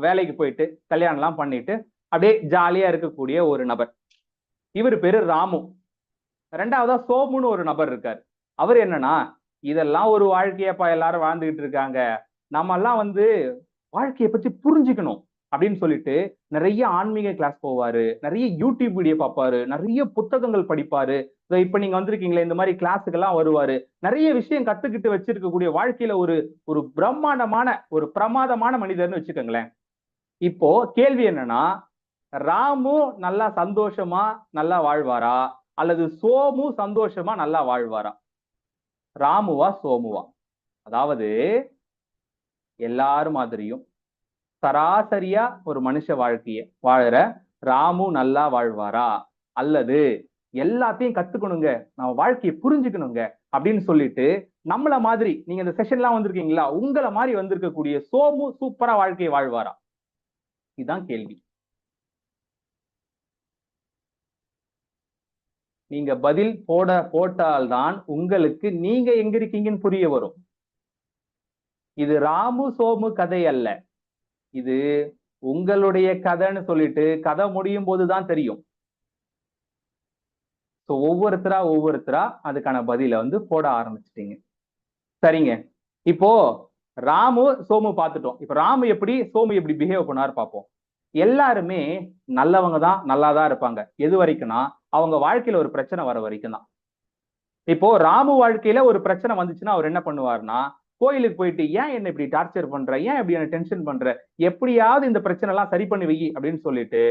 வேலைக்கு போயிட்டு கல்யாணம் எல்லாம் பண்ணிட்டு அப்படியே ஜாலியா இருக்கக்கூடிய ஒரு நபர். இவர் பேரு ராமு. ரெண்டாவதா சோமுன்னு ஒரு நபர் இருக்காரு. அவர் என்னன்னா, இதெல்லாம் ஒரு வாழ்க்கையப்பா எல்லாரும் வாழ்ந்துகிட்டு இருக்காங்க, நம்ம எல்லாம் வந்து வாழ்க்கையை பத்தி புரிஞ்சுக்கணும் அப்படின்னு சொல்லிட்டு நிறைய ஆன்மீக கிளாஸ் போவாரு, நிறைய யூடியூப் வீடியோ பார்ப்பாரு, நிறைய புத்தகங்கள் படிப்பாரு. இப்ப நீங்க வந்திருக்கீங்களே இந்த மாதிரி கிளாஸுக்கு எல்லாம் வருவாரு, நிறைய விஷயம் கத்துக்கிட்டு வச்சிருக்கக்கூடிய வாழ்க்கையில ஒரு ஒரு பிரம்மாண்டமான ஒரு பிரமாதமான மனிதர்னு வச்சுக்கோங்களேன். இப்போ கேள்வி என்னன்னா, ராமு நல்லா சந்தோஷமா நல்லா வாழ்வாரா அல்லது சோமு சந்தோஷமா நல்லா வாழ்வாரா? ராமுவா சோமுவா? அதாவது எல்லாரும் மாதிரியும் சராசரியா ஒரு மனுஷ வாழ்க்கைய வாழற ராமு நல்லா வாழ்வாரா, அல்லது எல்லாத்தையும் கத்துக்கணுங்க, நம்ம வாழ்க்கையை புரிஞ்சுக்கணுங்க அப்படின்னு சொல்லிட்டு நம்மள மாதிரி, நீங்க இந்த செஷன்லாம் வந்திருக்கீங்களா, உங்களை மாதிரி வந்திருக்கக்கூடிய சோமு சூப்பரா வாழ்க்கையை வாழ்வாரா? இதுதான் கேள்வி. நீங்க பதில் போட்டால்தான் உங்களுக்கு நீங்க எங்க இருக்கீங்கன்னு புரிய வரும். இது ராமு சோமு கதை அல்ல, இது உங்களுடைய கதைன்னு சொல்லிட்டு கதை முடியும் போதுதான் தெரியும். ஒவ்வொருத்தரா அதுக்கான பதில வந்து போட ஆரம்பிச்சிட்டீங்க. சரிங்க, இப்போ ராமு சோமு பார்த்துட்டோம். இப்ப ராமு எப்படி சோமு எப்படி பிஹேவ் பண்ணாரு பார்ப்போம். எல்லாருமே நல்லவங்க தான், நல்லாதான் இருப்பாங்க, எது வரைக்கும்னா அவங்க வாழ்க்கையில ஒரு பிரச்சனை வர வரைக்கும் தான். இப்போ ராமு வாழ்க்கையில ஒரு பிரச்சனை வந்துச்சுன்னா அவர் என்ன பண்ணுவாருன்னா, கோயிலுக்கு போயிட்டு ஏன் என்ன இப்படி டார்ச்சர் பண்ற, ஏன் இப்படி என்ன டென்ஷன் பண்ற, எப்படியாவது இந்த பிரச்சனை எல்லாம் சரி பண்ணி வை அப்படின்னு சொல்லிட்டு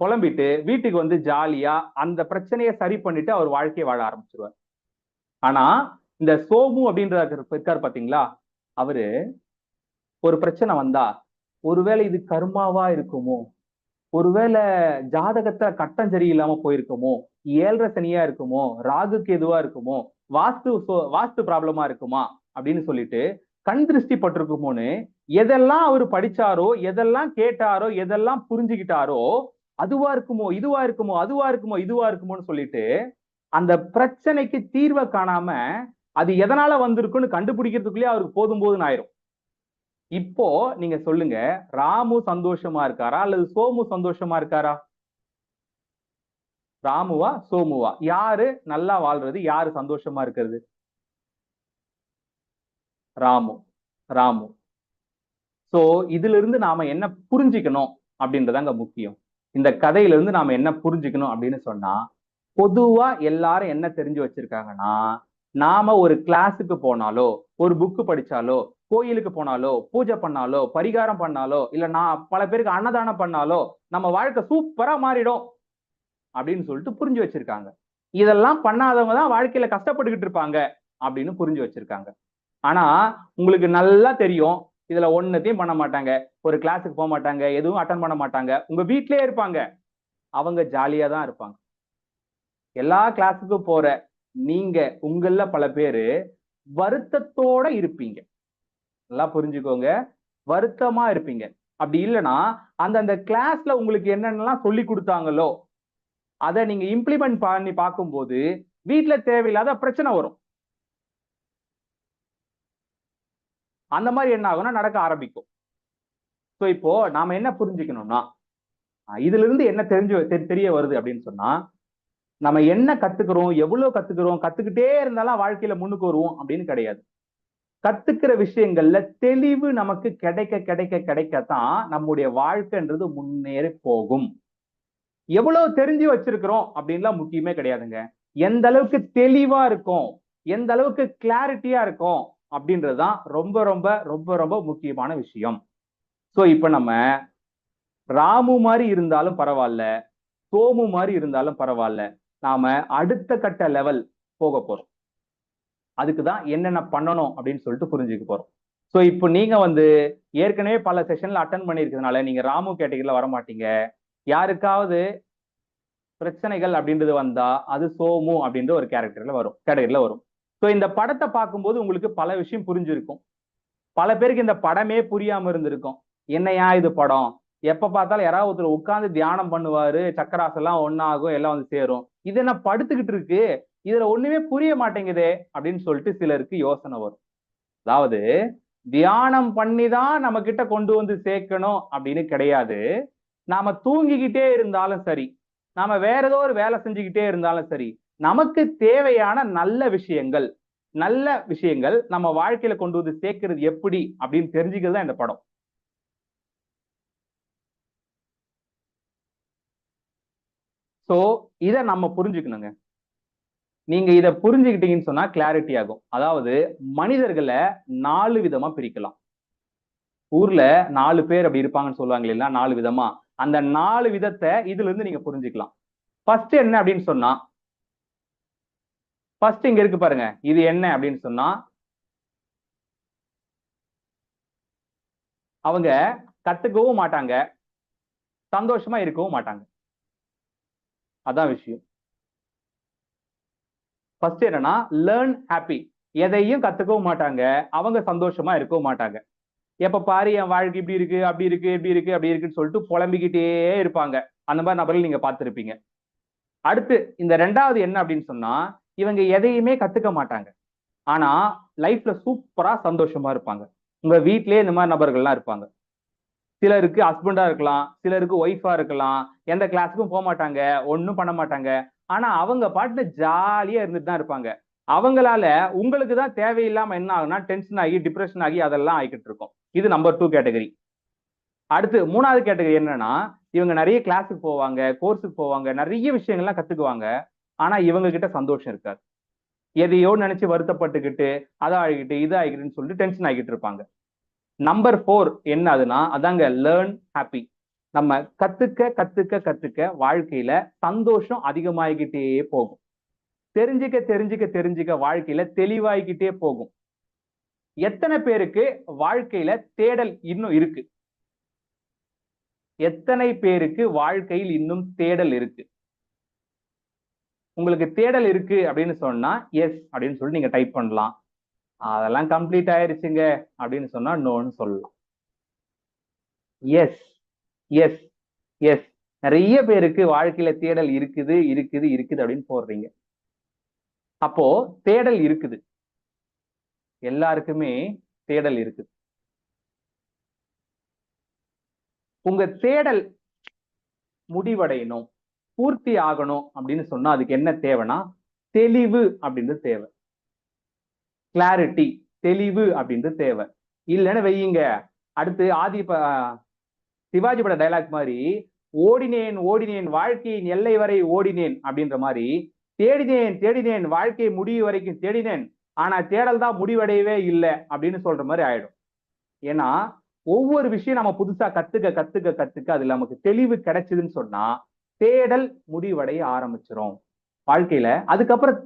புலம்பிட்டு வீட்டுக்கு வந்து ஜாலியா அந்த பிரச்சனையை சரி பண்ணிட்டு அவர் வாழ்க்கையை வாழ ஆரம்பிச்சிருவார். ஆனா இந்த சோமு அப்படின்ற இருக்காரு பாத்தீங்களா, அவரு ஒரு பிரச்சனை வந்தா ஒருவேளை இது கர்மாவா இருக்குமோ, ஒருவேளை ஜாதகத்தை கட்டம் சரியில்லாம போயிருக்குமோ, ஏழரை சனியா இருக்குமோ, ராகுக்கு எதுவா இருக்குமோ, வாஸ்து ப்ராப்ளமா இருக்குமா அப்படின்னு சொல்லிட்டு கண் திருஷ்டி பட்டிருக்குமோன்னு எதெல்லாம் அவர் படிச்சாரோ, எதெல்லாம் கேட்டாரோ, எதெல்லாம் புரிஞ்சுக்கிட்டாரோ, அதுவா இருக்குமோ, இதுவா இருக்குமோ, அதுவா இருக்குமோ, இதுவா இருக்குமோன்னு சொல்லிட்டு அந்த பிரச்சனைக்கு தீர்வை காணாம அது எதனால வந்திருக்குன்னு கண்டுபிடிக்கிறதுக்குள்ளேயே அவருக்கு போதும் போதுன்னு ஆயிரும். இப்போ நீங்க சொல்லுங்க, ராமு சந்தோஷமா இருக்காரா அல்லது சோமு சந்தோஷமா இருக்காரா? ராமுவா சோமுவா? யாரு நல்லா வாழ்றது, யாரு சந்தோஷமா இருக்கிறது? ராமு. ராமு. சோ இதுல இருந்து நாம என்ன புரிஞ்சுக்கணும் அப்படின்றதாங்க முக்கியம். இந்த கதையில இருந்து நாம என்ன புரிஞ்சுக்கணும் அப்படின்னு சொன்னா, பொதுவா எல்லாரும் என்ன தெரிஞ்சு வச்சிருக்காங்கன்னா, நாம ஒரு கிளாஸுக்கு போனாலோ ஒரு புக்கு படிச்சாலோ கோயிலுக்கு போனாலோ, பூஜை பண்ணாலோ, பரிகாரம் பண்ணாலோ, இல்ல நான் பல பேருக்கு அன்னதானம் பண்ணாலோ நம்ம வாழ்க்கை சூப்பரா மாறிடும் அப்படின்னு சொல்லிட்டு புரிஞ்சு வச்சிருக்காங்க. இதெல்லாம் பண்ணாதவங்க தான் வாழ்க்கையில கஷ்டப்பட்டுக்கிட்டு இருப்பாங்க அப்படின்னு புரிஞ்சு வச்சிருக்காங்க. ஆனா உங்களுக்கு நல்லா தெரியும், இதுல ஒன்னத்தையும் பண்ண மாட்டாங்க. ஒரு கிளாஸுக்கு போக மாட்டாங்க, எதுவும் அட்டன் பண்ண மாட்டாங்க, உங்க வீட்டிலேயே இருப்பாங்க. அவங்க ஜாலியா தான் இருப்பாங்க. எல்லா கிளாஸுக்கும் போற நீங்க உங்கள பல பேரு வருத்தத்தோட இருப்பீங்க. நல்லா புரிஞ்சுக்கோங்க, வருத்தமா இருப்பீங்க. அப்படி இல்லைன்னா அந்த கிளாஸ்ல உங்களுக்கு என்னென்னலாம் சொல்லி கொடுத்தாங்களோ அதை நீங்க இம்ப்ளிமெண்ட் பண்ணி பார்க்கும்போது வீட்டுல தேவையில்லாத பிரச்சனை வரும். அந்த மாதிரி என்ன ஆகும்னா நடக்க ஆரம்பிக்கும். ஸோ இப்போ நாம என்ன புரிஞ்சுக்கணும்னா, இதுல இருந்து என்ன தெரிய வருது அப்படின்னு சொன்னா, நம்ம என்ன கத்துக்கிறோம், எவ்வளவு கத்துக்கிறோம், கத்துக்கிட்டே இருந்தாலும் வாழ்க்கையில முன்னுக்கு வருவோம் அப்படின்னு கிடையாது. கத்துக்கிற விஷயங்கள்ல தெளிவு நமக்கு கிடைக்க கிடைக்க கிடைக்கத்தான் நம்முடைய வாழ்க்கைன்றது முன்னேறி போகும். எவ்வளவு தெரிஞ்சு வச்சிருக்கிறோம் அப்படின்லாம் முக்கியமே கிடையாதுங்க. எந்த அளவுக்கு தெளிவா இருக்கும், எந்த அளவுக்கு கிளாரிட்டியா இருக்கும் அப்படின்றதுதான் ரொம்ப ரொம்ப ரொம்ப ரொம்ப முக்கியமான விஷயம். சோ இப்ப நம்ம ராமு மாதிரி இருந்தாலும் பரவாயில்ல, சோமு மாதிரி இருந்தாலும் பரவாயில்ல, நாம அடுத்த கட்ட லெவல் போக போறோம். அதுக்குதான் என்னென்ன பண்ணணும் அப்படின்னு சொல்லிட்டு புரிஞ்சுக்க போறோம். சோ இப்போ நீங்க ஏற்கனவே பல செஷன்ல அட்டன் பண்ணிருக்கிறதுனால நீங்க ராமு கேட்டகரியில வர மாட்டீங்க. யாருக்காவது பிரச்சனைகள் அப்படின்றது வந்தா அது சோமு அப்படின்ற ஒரு கேட்டகரியில வரும். சோ இந்த படத்தை பார்க்கும்போது உங்களுக்கு பல விஷயம் புரிஞ்சிருக்கும். பல பேருக்கு இந்த படமே புரியாம இருந்திருக்கும். என்னையா இது படம், எப்ப பார்த்தாலும் யாராவது ஒருத்தர் உட்கார்ந்து தியானம் பண்ணுவாரு, சக்கராசெல்லாம் ஒன்னாகும், எல்லாம் சேரும், இது என்ன படுத்துக்கிட்டு இருக்கு, இதுல ஒண்ணுமே புரிய மாட்டேங்குதே அப்படின்னு சொல்லிட்டு சிலருக்கு யோசனை வரும். அதாவது தியானம் பண்ணிதான் நம்ம கிட்ட கொண்டு சேர்க்கணும் அப்படின்னு கிடையாது. நாம தூங்கிக்கிட்டே இருந்தாலும் சரி, நாம வேற ஏதோ ஒரு வேலை செஞ்சுக்கிட்டே இருந்தாலும் சரி, நமக்கு தேவையான நல்ல விஷயங்கள் நம்ம வாழ்க்கையில கொண்டு சேர்க்கிறது எப்படி அப்படின்னு தெரிஞ்சுக்கிறது தான் இந்த படம். சோ இத நம்ம புரிஞ்சுக்கணுங்க. நீங்க இத புரிஞ்சுக்கிட்டீங்கன்னு சொன்னா கிளாரிட்டி ஆகும். அதாவது மனிதர்களை 4 விதமா பிரிக்கலாம். ஊர்ல 4 பேர் அப்படி இருப்பாங்கன்னு சொல்லுவாங்க இல்லையா, 4 விதமா. அந்த 4 விதத்தை இதுல இருந்து நீங்க புரிஞ்சுக்கலாம். ஃபர்ஸ்ட் என்ன அப்படின்னு சொன்னா, ஃபர்ஸ்ட் இங்க இருக்கு பாருங்க, இது என்ன அப்படின்னு சொன்னா, அவங்க கத்துக்கவும் மாட்டாங்க, சந்தோஷமா இருக்கவும் மாட்டாங்க. அதான் விஷயம். ஃபர்ஸ்ட் என்னன்னா லேர்ன் ஹாப்பி. எதையும் கத்துக்கவும் மாட்டாங்க, அவங்க சந்தோஷமா இருக்கவும் மாட்டாங்க. எப்ப பாரு என் வாழ்க்கை இப்படி இருக்கு, அப்படி இருக்கு, இப்படி இருக்கு, அப்படி இருக்குன்னு சொல்லிட்டு புலம்பிக்கிட்டே இருப்பாங்க. அந்த மாதிரி நபர்கள் நீங்க பார்த்திருப்பீங்க. அடுத்து இந்த 2வது என்ன அப்படின்னு சொன்னா, இவங்க எதையுமே கத்துக்க மாட்டாங்க, ஆனா லைஃப்ல சூப்பரா சந்தோஷமா இருப்பாங்க. உங்க வீட்லயே இந்த மாதிரி நபர்கள்லாம் இருப்பாங்க. சிலருக்கு ஹஸ்பண்டா இருக்கலாம், சிலருக்கு ஒய்ஃபா இருக்கலாம், எந்த கிளாஸுக்கும் போக மாட்டாங்க, ஒன்னும் பண்ண மாட்டாங்க, ஆனா அவங்க பாட்டு ஜாலியா இருந்துட்டு தான் இருப்பாங்க. அவங்களால உங்களுக்கு தான் தேவையில்லாம என்ன ஆகுனா டென்ஷன் ஆகி டிப்ரெஷன் ஆகி அதெல்லாம் ஆகிக்கிட்டு இருக்கும். இது நம்பர் 2 கேட்டகரி. அடுத்து 3வது கேட்டகரி என்னன்னா, இவங்க நிறைய கிளாஸுக்கு போவாங்க, கோர்ஸுக்கு போவாங்க, நிறைய விஷயங்கள்லாம் கத்துக்குவாங்க, ஆனா இவங்க கிட்ட சந்தோஷம் இருக்காது. எதையோ நினைச்சு வருத்தப்பட்டுக்கிட்டு அதை ஆகிக்கிட்டு இது ஆகிக்கிட்டுன்னு சொல்லிட்டு டென்ஷன் ஆகிட்டு இருப்பாங்க. நம்பர் 4 என்ன அதுனா, அதாங்க லேர்ன் ஹாப்பி. நம்ம கத்துக்க கத்துக்க கத்துக்க வாழ்க்கையில சந்தோஷம் அதிகமாகிக்கிட்டே போகும். தெரிஞ்சுக்க தெரிஞ்சுக்க தெரிஞ்சுக்க வாழ்க்கையில தெளிவாகிக்கிட்டே போகும். எத்தனை பேருக்கு வாழ்க்கையில தேடல் இன்னும் இருக்கு? எத்தனை பேருக்கு வாழ்க்கையில் இன்னும் தேடல் இருக்கு? உங்களுக்கு தேடல் இருக்கு அப்படின்னு சொன்னா எஸ் அப்படின்னு சொல்லி நீங்க டைப் பண்ணலாம். அதெல்லாம் கம்ப்ளீட் ஆயிருச்சுங்க அப்படின்னு சொன்னா நோன்னு சொல்லலாம். எஸ் எஸ் எஸ், நிறைய பேருக்கு வாழ்க்கையில தேடல் இருக்குது இருக்குது இருக்குது அப்படின்னு போடுறீங்க. அப்போ தேடல் இருக்குது, எல்லாருக்குமே தேடல் இருக்குது. உங்க தேடல் முடிவடையணும், பூர்த்தி ஆகணும் அப்படின்னு சொன்னா அதுக்கு என்ன தேவைன்னா தெளிவு அப்படின்றது தேவை. கிளாரிட்டி, தெளிவு அப்படின்றது தேவை. இல்லைன்னு வையுங்க, அடுத்து சிவாஜி பட டைலாக் மாதிரி ஓடினேன் ஓடினேன் வாழ்க்கையின் எல்லை வரை ஓடினேன் அப்படின்ற மாதிரி தேடினேன் தேடினேன் வாழ்க்கை முடிவு வரைக்கும் தேடினேன், ஆனா தேடல் தான் முடிவடையவே இல்லை அப்படின்னு சொல்ற மாதிரி ஆயிடும். ஏன்னா ஒவ்வொரு விஷயம் நம்ம புதுசா கத்துக்க கத்துக்க கத்துக்க அதுல நமக்கு தெளிவு கிடைச்சதுன்னு சொன்னா தேடல் முடிவடைய ஆரம்பிச்சிரும் வாழ்க்கையில. அதுக்கப்புறம்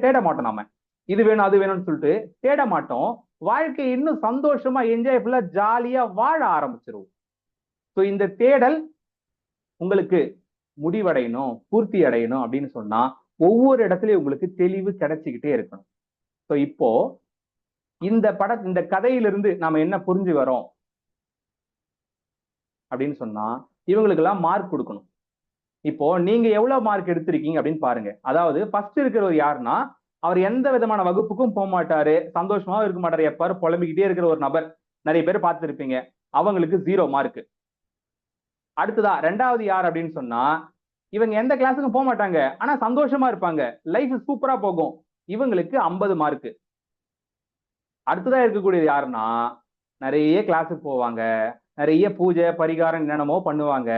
தேட மாட்டோம். நாம இது வேணும் அது வேணும்னு சொல்லிட்டு தேட மாட்டோம். வாழ்க்கை இன்னும் சந்தோஷமா என்ஜாய்ஃபுல்லா ஜாலியா வாழ ஆரம்பிச்சிருவோம். ஸோ இந்த தேடல் உங்களுக்கு முடிவடையணும், பூர்த்தி அடையணும் அப்படின்னு சொன்னா ஒவ்வொரு இடத்துலயும் உங்களுக்கு தெளிவு கிடைச்சிக்கிட்டே இருக்கணும். ஸோ இப்போ இந்த கதையிலிருந்து நாம என்ன புரிஞ்சு வரோம் அப்படின்னு சொன்னா இவங்களுக்கு எல்லாம் மார்க் கொடுக்கணும். இப்போ நீங்க எவ்வளவு மார்க் எடுத்திருக்கீங்க அப்படின்னு பாருங்க. அதாவது ஃபர்ஸ்ட் இருக்கிறவர் யாருன்னா அவர் எந்த விதமான வகுப்புக்கும் போக மாட்டாரு, சந்தோஷமாவும் இருக்க மாட்டாரு, எப்பாரு புலம்பிக்கிட்டே இருக்கிற ஒரு நபர் நிறைய பேர் பார்த்துருப்பீங்க. அவங்களுக்கு 0 மார்க். அடுத்ததா ரெண்டாவது யார் அப்படின்னு சொன்னா இவங்க எந்த கிளாஸுக்கும் போக மாட்டாங்க, ஆனா சந்தோஷமா இருப்பாங்க, லைஃப் சூப்பரா போகும், இவங்களுக்கு 50 மார்க். அடுத்ததா இருக்கக்கூடியது யாருன்னா நிறைய கிளாஸுக்கு போவாங்க, நிறைய பூஜை பரிகாரம் என்னென்னமோ பண்ணுவாங்க,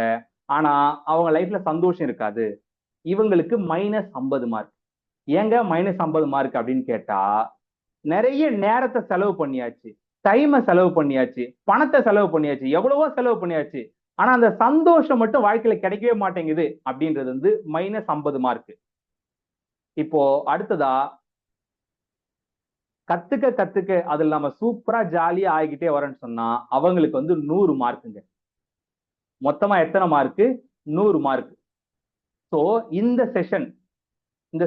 ஆனா அவங்க லைஃப்ல சந்தோஷம் இருக்காது, இவங்களுக்கு -50 மார்க். ஏங்க -50 மார்க் அப்படின்னு கேட்டா நிறைய நேரத்தை செலவு பண்ணியாச்சு, டைமை செலவு பண்ணியாச்சு, பணத்தை செலவு பண்ணியாச்சு, எவ்வளவோ செலவு பண்ணியாச்சு, ஆனா அந்த சந்தோஷம் மட்டும் வாழ்க்கையில கிடைக்கவே மாட்டேங்குது அப்படின்றது வந்து -50 மார்க். இப்போ அடுத்ததா கத்துக்க கத்துக்க அதுல நம்ம சூப்பரா ஜாலியா ஆகிக்கிட்டே வரோம்னு சொன்னா அவங்களுக்கு வந்து 100 மார்க்குங்க. மொத்தமா எத்தனை மார்க்? 100 மார்க். ஸோ இந்த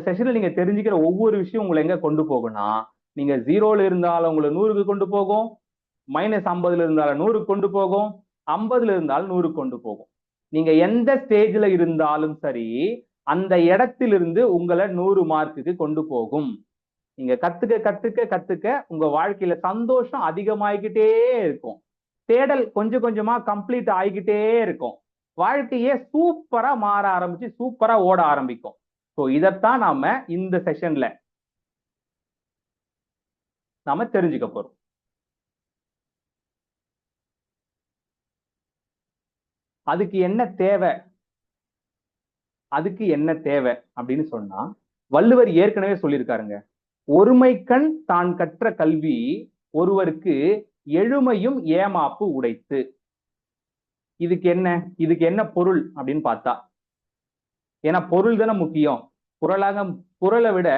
செஷன்ல நீங்க தெரிஞ்சுக்கிற ஒவ்வொரு விஷயம் உங்களை எங்க கொண்டு போகும்னா நீங்க 0ல இருந்தாலும் உங்களை 100க்கு கொண்டு போகும், -50ல இருந்தாலும் 100க்கு கொண்டு போகும், 50ல இருந்தாலும் 100க்கு கொண்டு போகும். நீங்க எந்த ஸ்டேஜ்ல இருந்தாலும் சரி அந்த இடத்திலிருந்து உங்களை 100 மார்க்குக்கு கொண்டு போகும். நீங்க கத்துக்க கத்துக்க கத்துக்க உங்க வாழ்க்கையில சந்தோஷம் அதிகமாகிக்கிட்டே இருக்கும், தேடல் கொஞ்சம் கொஞ்சமா கம்ப்ளீட் ஆகிக்கிட்டே இருக்கும், வாழ்க்கையே சூப்பரா மாற ஆரம்பிச்சு சூப்பரா ஓட ஆரம்பிக்கும். ஸோ இதைத்தான் நாம இந்த செஷன்ல நாம தெரிஞ்சுக்க போறோம். அதுக்கு என்ன தேவை அப்படின்னு சொன்னா வள்ளுவர் ஏற்கனவே சொல்லியிருக்காருங்க. ஒருமைக்கண் தான் கற்ற கல்வி ஒருவருக்கு எழுமையும் ஏமாப்பு உடைத்து. இதுக்கு என்ன பொருள் அப்படின்னு பார்த்தா, ஏன்னா பொருள் தானே முக்கியம், குரலை விட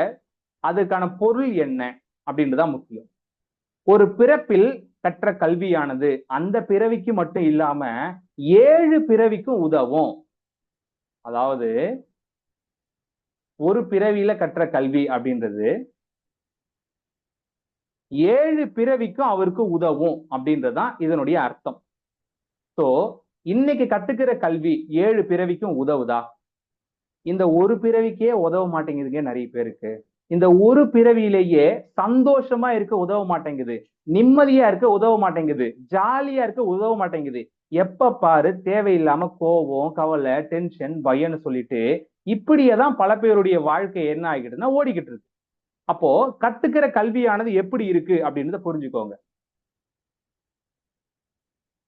அதுக்கான பொருள் என்ன அப்படின்றதுதான் முக்கியம். ஒரு பிறப்பில் கற்ற கல்வியானது அந்த பிறவிக்கு மட்டும் இல்லாம 7 பிறவிக்கும் உதவும். அதாவது ஒரு பிறவியில கற்ற கல்வி அப்படின்றது 7 பிறவிக்கும் அவருக்கு உதவும் அப்படின்றதுதான் இதனுடைய அர்த்தம். சோ இன்னைக்கு கத்துக்கிற கல்வி 7 பிறவிக்கும் உதவுதா? இந்த ஒரு பிறவிக்கே உதவ மாட்டேங்குதுங்க நிறைய பேருக்கு. இந்த ஒரு பிறவியிலேயே சந்தோஷமா இருக்க உதவ மாட்டேங்குது, நிம்மதியா இருக்க உதவ மாட்டேங்குது, ஜாலியா இருக்க உதவ மாட்டேங்குது. எப்ப பாரு தேவையில்லாம கோபம், கவலை, டென்ஷன், பயம்னு சொல்லிட்டு இப்படியேதான் பல பேருடைய வாழ்க்கை என்ன ஆகிட்டுன்னா ஓடிக்கிட்டு இருக்கு. அப்போ கத்துக்கிற கல்வியானது எப்படி இருக்கு அப்படின்றத புரிஞ்சுக்கோங்க.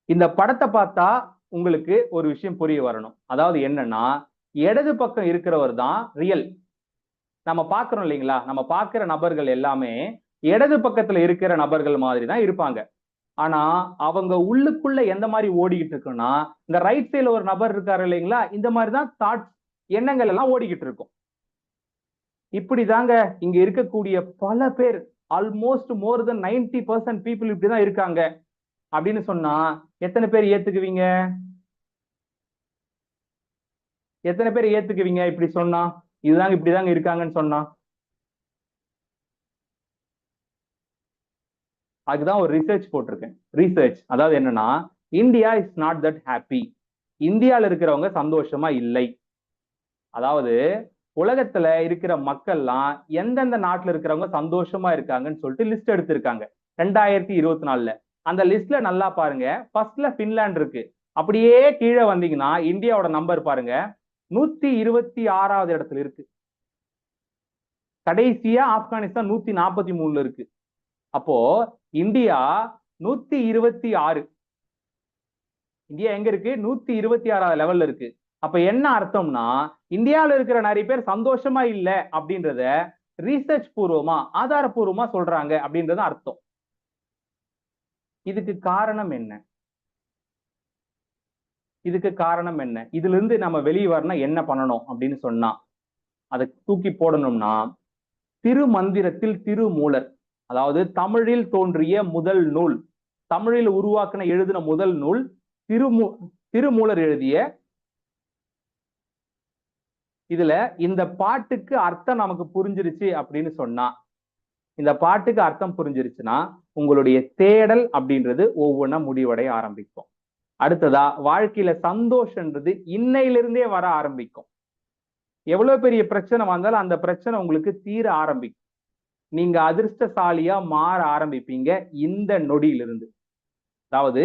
இந்த படத்தை பார்த்தா உங்களுக்கு ஒரு விஷயம் புரிய வரணும். அதாவது என்னன்னா இடது பக்கம் இருக்கிறவர் தான் ரியல். நம்ம பாக்குறோம் இல்லைங்களா, நம்ம பாக்குற நபர்கள் எல்லாமே இடது பக்கத்துல இருக்கிற நபர்கள் மாதிரி தான் இருப்பாங்க. ஆனா அவங்க உள்ளுக்குள்ள எந்த மாதிரி ஓடிக்கிட்டு இருக்குன்னா இந்த ரைட் சைடுல ஒரு நபர் இருக்காரு இல்லைங்களா, இந்த மாதிரிதான் தாட்ஸ் எண்ணங்கள் எல்லாம் ஓடிக்கிட்டு இருக்கும். இப்படிதாங்க இங்க இருக்கக்கூடிய பல பேர், ஆல்மோஸ்ட் மோர் தென் 90% பீப்புள் இப்படிதான் இருக்காங்க அப்படின்னு சொன்னா எத்தனை பேர் ஏத்துக்குவீங்க? எத்தனை பேர் ஏத்துக்குவீங்க இப்படி சொன்னா, இதுதாங்க இப்படிதாங்க இருக்காங்கன்னு சொன்னா? அதுதான் ஒரு ரிசர்ச் போட்டிருக்கேன். ரிசர்ச் அதாவது என்னன்னா India is not that happy. இந்தியால இருக்கிறவங்க சந்தோஷமா இல்லை. அதாவது உலகத்துல இருக்கிற மக்கள்லாம் எந்தெந்த நாட்டுல இருக்கிறவங்க சந்தோஷமா இருக்காங்கன்னு சொல்லிட்டு லிஸ்ட் எடுத்திருக்காங்க 2024ல. அந்த லிஸ்ட்ல நல்லா பாருங்க, ஃபர்ஸ்ட்ல பின்லாந்து இருக்கு. அப்படியே கீழே வந்தீங்கன்னா இந்தியாவோட நம்பர் பாருங்க 126வது இடத்துல இருக்கு. கடைசியா ஆப்கானிஸ்தான் 143ல இருக்கு. அப்போ இந்தியா 126, இந்தியா எங்க இருக்கு? 126வது லெவல்ல இருக்கு. அப்ப என்ன அர்த்தம்னா இந்தியாவில இருக்கிற நிறைய பேர் சந்தோஷமா இல்ல அப்படின்றத ரிசர்ச் பூர்வமா ஆதாரப்பூர்வமா சொல்றாங்க அப்படின்றது அர்த்தம். இதுக்கு காரணம் என்ன? இதுக்கு காரணம் என்ன? இதுல இருந்து நம்ம வெளியே வரணும் என்ன பண்ணணும் அப்படின்னு சொன்னா, அதை தூக்கி போடணும்னா, திருமந்திரத்தில் திருமூலர், அதாவது தமிழில் தோன்றிய முதல் நூல், தமிழில் உருவாக்கின எழுதின முதல் நூல் திருமூலர் எழுதிய, இதுல இந்த பாட்டுக்கு அர்த்தம் நமக்கு புரிஞ்சிருச்சு அப்படின்னு சொன்னா, இந்த பாட்டுக்கு அர்த்தம் புரிஞ்சிருச்சுன்னா உங்களுடைய தேடல் அப்படின்றது ஒவ்வொன்றா முடிவடைய ஆரம்பிக்கும். அடுத்ததா வாழ்க்கையில சந்தோஷன்றது இன்னையிலிருந்தே வர ஆரம்பிக்கும். எவ்வளவு பெரிய பிரச்சனை வந்தாலும் அந்த பிரச்சனை உங்களுக்கு தீர ஆரம்பிக்கும். நீங்க அதிர்ஷ்டசாலியா மாற ஆரம்பிப்பீங்க இந்த நொடியிலிருந்து. அதாவது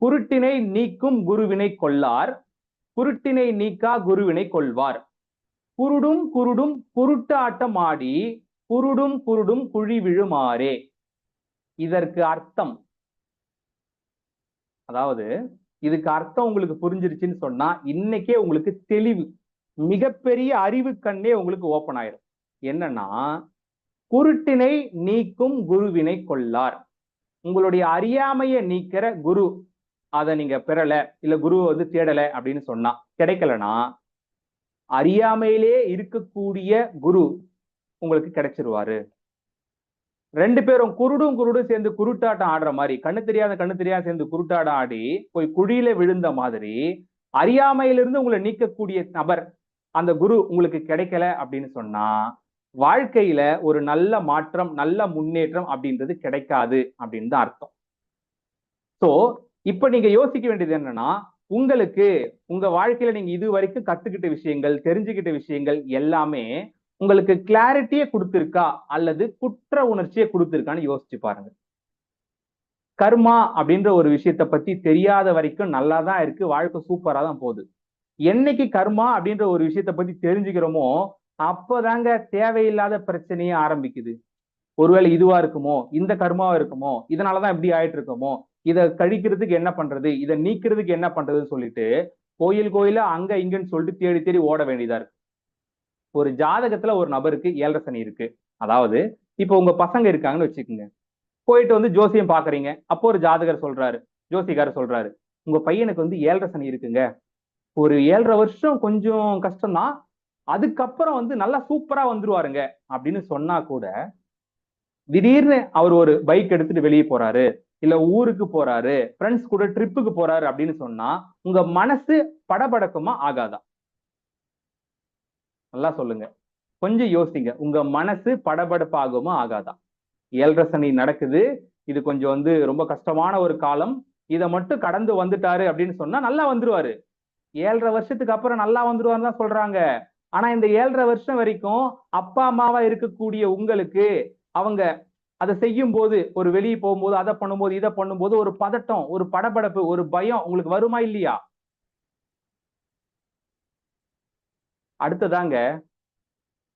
குருட்டினை நீக்கும் குருவினை கொள்ளார், குருட்டினை நீக்கா குருவினை கொள்வார். குருடும் குருடும் குருட்டாட்டம் ஆடி குருடும் குருடும் குழி விழுமாறே. இதற்கு அர்த்தம், அதாவது இதுக்கு அர்த்தம் உங்களுக்கு புரிஞ்சிருச்சுன்னு சொன்னா இன்னைக்கே உங்களுக்கு தெளிவு, மிகப்பெரிய அறிவு கண்ணே உங்களுக்கு ஓப்பன் ஆயிரும். என்னன்னா, குருட்டினை நீக்கும் குருவினை கொள்ளார். உங்களுடைய அறியாமையை நீக்கிற குரு, அதை நீங்க பெறல, இல்ல குருவை வந்து தேடல அப்படின்னு சொன்னா, கிடைக்கலனா அறியாமையிலே இருக்கக்கூடிய குரு உங்களுக்கு கிடைச்சிருவாரு. ரெண்டு பேரும் குருடும் குருடும் சேர்ந்து குருட்டாட்டம் ஆடுற மாதிரி, கண்ணு தெரியாத சேர்ந்து குருட்டாட்டம் ஆடி போய் குழியில விழுந்த மாதிரி, அறியாமையிலிருந்து உங்களை நீக்கக்கூடிய நபர் அந்த குரு உங்களுக்கு கிடைக்கல அப்படின்னு சொன்னா வாழ்க்கையில ஒரு நல்ல மாற்றம், நல்ல முன்னேற்றம் அப்படின்றது கிடைக்காது அப்படின்னு தான் அர்த்தம். சோ இப்ப நீங்க யோசிக்க வேண்டியது என்னன்னா, உங்களுக்கு உங்க வாழ்க்கையில நீங்க இது வரைக்கும் கத்துக்கிட்ட விஷயங்கள், தெரிஞ்சுக்கிட்ட விஷயங்கள் எல்லாமே உங்களுக்கு கிளாரிட்டியே கொடுத்திருக்கா அல்லது குற்ற உணர்ச்சியை கொடுத்திருக்கான்னு யோசிச்சு பாருங்க. கர்மா அப்படின்ற ஒரு விஷயத்த பத்தி தெரியாத வரைக்கும் நல்லா தான் இருக்கு, வாழ்க்கை சூப்பரா தான் போகுது. என்னைக்கு கர்மா அப்படின்ற ஒரு விஷயத்த பத்தி தெரிஞ்சுக்கிறோமோ அப்பதாங்க தேவையில்லாத பிரச்சனையே ஆரம்பிக்குது. ஒருவேளை இதுவா இருக்குமோ, இந்த கர்மாவா இருக்குமோ, இதனாலதான் இப்படி ஆயிட்டு இருக்குமோ, இதை கழிக்கிறதுக்கு என்ன பண்றது, இதை நீக்கிறதுக்கு என்ன பண்றதுன்னு சொல்லிட்டு கோயிலா அங்க இங்கன்னு சொல்லிட்டு தேடி தேடி ஓட வேண்டியதா இருக்கு. ஒரு ஜாதகத்துல ஒரு நபருக்கு 7.5 சனி இருக்கு. அதாவது இப்ப உங்க பசங்க இருக்காங்கன்னு வச்சுக்கோங்க, போயிட்டு வந்து ஜோசியம் பாக்குறீங்க. அப்போ ஒரு ஜாதகர் சொல்றாரு, ஜோசிகாரர் சொல்றாரு, உங்க பையனுக்கு வந்து 7.5 சனி இருக்குங்க, ஒரு 7.5 வருஷம் கொஞ்சம் கஷ்டம்தான், அதுக்கப்புறம் வந்து நல்லா சூப்பரா வந்துருவாருங்க அப்படின்னு சொன்னா கூட, திடீர்னு அவர் ஒரு பைக் எடுத்துட்டு வெளியே போறாரு, இல்ல ஊருக்கு போறாரு, ஃப்ரெண்ட்ஸ் கூட ட்ரிப்புக்கு போறாரு அப்படின்னு சொன்னா உங்க மனசு படபடக்குமா ஆகாதா? நல்லா சொல்லுங்க, கொஞ்சம் யோசிங்க. உங்க மனசு படபடப்பாகுமா ஆகாதா? 7.5 சனி நடக்குது, இது கொஞ்சம் வந்து ரொம்ப கஷ்டமான ஒரு காலம், இதை மட்டும் கடந்து வந்துட்டாரு அப்படின்னு சொன்னா நல்லா வந்துருவாரு. 7.5 வருஷத்துக்கு அப்புறம் நல்லா வந்துருவாருன்னு தான் சொல்றாங்க. ஆனா இந்த 7.5 வருஷம் வரைக்கும் அப்பா அம்மாவா இருக்கக்கூடிய உங்களுக்கு அவங்க அதை செய்யும் போது, ஒரு வெளியே போகும்போது, அதை பண்ணும்போது, இதை பண்ணும்போது ஒரு பதட்டம், ஒரு படபடப்பு, ஒரு பயம் உங்களுக்கு வருமா இல்லையா? அடுத்ததாங்க,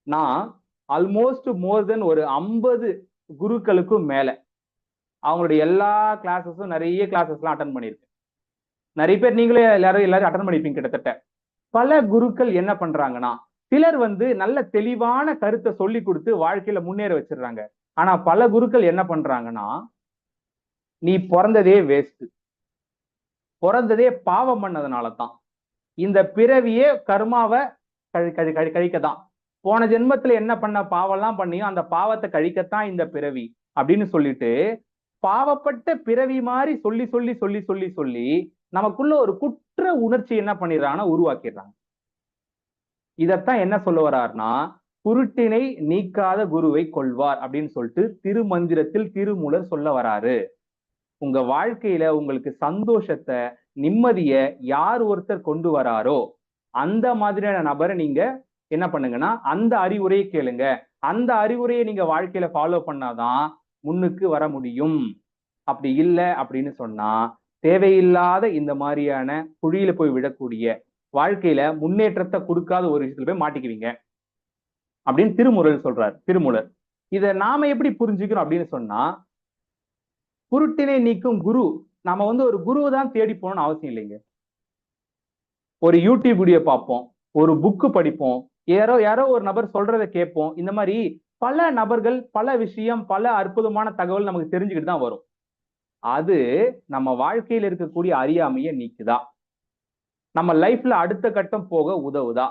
நான் ஆல்மோஸ்ட் மோர் தென் ஒரு 50 குருக்களுக்கும் மேல அவங்களுடைய எல்லா கிளாஸஸும், நிறைய கிளாஸஸ் எல்லாம் அட்டன் பண்ணியிருக்கேன். நிறைய பேர் நீங்களே எல்லாரும் அட்டன் பண்ணிருப்பீங்க கிட்டத்தட்ட. பல குருக்கள் என்ன பண்றாங்கன்னா, சிலர் வந்து நல்ல தெளிவான கருத்தை சொல்லி கொடுத்து வாழ்க்கையில முன்னேற வச்சிடுறாங்க. ஆனா பல குருக்கள் என்ன பண்றாங்கன்னா, நீ பிறந்ததே வேஸ்ட், பிறந்ததே பாவம் பண்ணதுனாலதான், இந்த பிறவியே கர்மாவை கழிக்கத்தான், போன ஜென்மத்துல என்ன பண்ண பாவம்லாம் பண்ணியோ அந்த பாவத்தை கழிக்கத்தான் இந்த பிறவி அப்படின்னு சொல்லிட்டு பாவப்பட்ட பிறவி மாதிரி சொல்லி சொல்லி சொல்லி சொல்லி சொல்லி நமக்குள்ள ஒரு குற்ற உணர்ச்சி என்ன பண்ணிடுறாங்கன்னா உருவாக்கிடுறாங்க. இதத்தான் என்ன சொல்ல வர்றாருன்னா, குருட்டினை நீக்காத குருவை கொள்வார் அப்படின்னு சொல்லிட்டு திருமந்திரத்தில் திருமூலர் சொல்ல வராரு. உங்க வாழ்க்கையில உங்களுக்கு சந்தோஷத்தை, நிம்மதிய யார் ஒருத்தர் கொண்டு வராரோ அந்த மாதிரியான நபரை நீங்க என்ன பண்ணுங்கன்னா அந்த அறிவுரையை கேளுங்க. அந்த அறிவுரையை நீங்க வாழ்க்கையில ஃபாலோ பண்ணாதான் முன்னுக்கு வர முடியும். அப்படி இல்லை அப்படின்னு சொன்னா தேவையில்லாத இந்த மாதிரியான குழியில போய் விடக்கூடிய, வாழ்க்கையில முன்னேற்றத்தை கொடுக்காத ஒரு விஷயத்துல போய் மாட்டிக்குவீங்க அப்படின்னு திருமூலர். இதை நாம எப்படி புரிஞ்சுக்கிறோம் அப்படின்னு சொன்னா, குருட்டினை நீக்கும் குரு, நாம வந்து ஒரு குருவை தான் தேடி போகணும்னு அவசியம் இல்லைங்க. ஒரு யூடியூப் வீடியோ பார்ப்போம், ஒரு புக்கு படிப்போம், யாரோ ஒரு நபர் சொல்றதை கேட்போம். இந்த மாதிரி பல நபர்கள், பல விஷயம், பல அற்புதமான தகவல் நமக்கு தெரிஞ்சுக்கிட்டு தான் வரும். அது நம்ம வாழ்க்கையில் இருக்கக்கூடிய அறியாமையை நீக்குதா, நம்ம லைஃப்ல அடுத்த கட்டம் போக உதவுதா,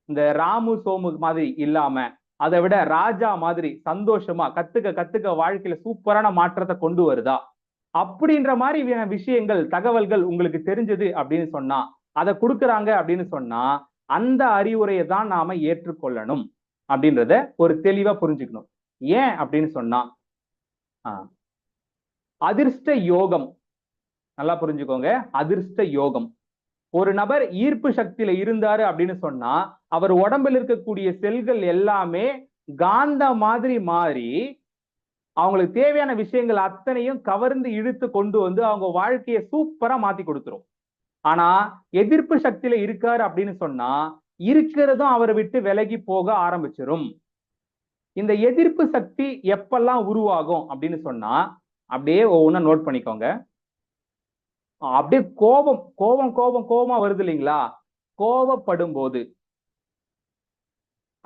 இந்த ராமு சோமு மாதிரி இல்லாம அதை விட ராஜா மாதிரி சந்தோஷமா கத்துக்க கத்துக்க வாழ்க்கையில சூப்பரான மாற்றத்தை கொண்டு வருதா, அப்படின்ற மாதிரி விஷயங்கள் தகவல்கள் உங்களுக்கு தெரிஞ்சது அப்படின்னு சொன்னா, அதை கொடுக்குறாங்க அப்படின்னு சொன்னா, அந்த அறிவுரையை தான் நாம ஏற்றுக்கொள்ளணும் அப்படின்றத ஒரு தெளிவா புரிஞ்சுக்கணும். ஏன் அப்படின்னு சொன்னா, அதிர்ஷ்ட யோகம் நல்லா புரிஞ்சுக்கோங்க. அதிர்ஷ்ட யோகம். ஒரு நபர் ஈர்ப்பு சக்தியில இருந்தாரு அப்படின்னு சொன்னா, அவர் உடம்புல இருக்கக்கூடிய செல்கள் எல்லாமே காந்த மாதிரி மாறி அவங்களுக்கு தேவையான விஷயங்கள் அத்தனையும் கவர்ந்து இழுத்து கொண்டு வந்து அவங்க வாழ்க்கையை சூப்பரா மாத்தி கொடுத்துரும். ஆனா எதிர்ப்பு சக்தியில இருக்காரு அப்படின்னு சொன்னா, இருக்கிறதும் அவரை விட்டு விலகி போக ஆரம்பிச்சிரும். இந்த எதிர்ப்பு சக்தி எப்பெல்லாம் உருவாகும் அப்படின்னு சொன்னா, அப்படியே ஒவ்வொன்னா நோட் பண்ணிக்கோங்க. அப்படியே கோபம் கோபம் கோபம் கோபமா வருது இல்லைங்களா, கோபப்படும் போது.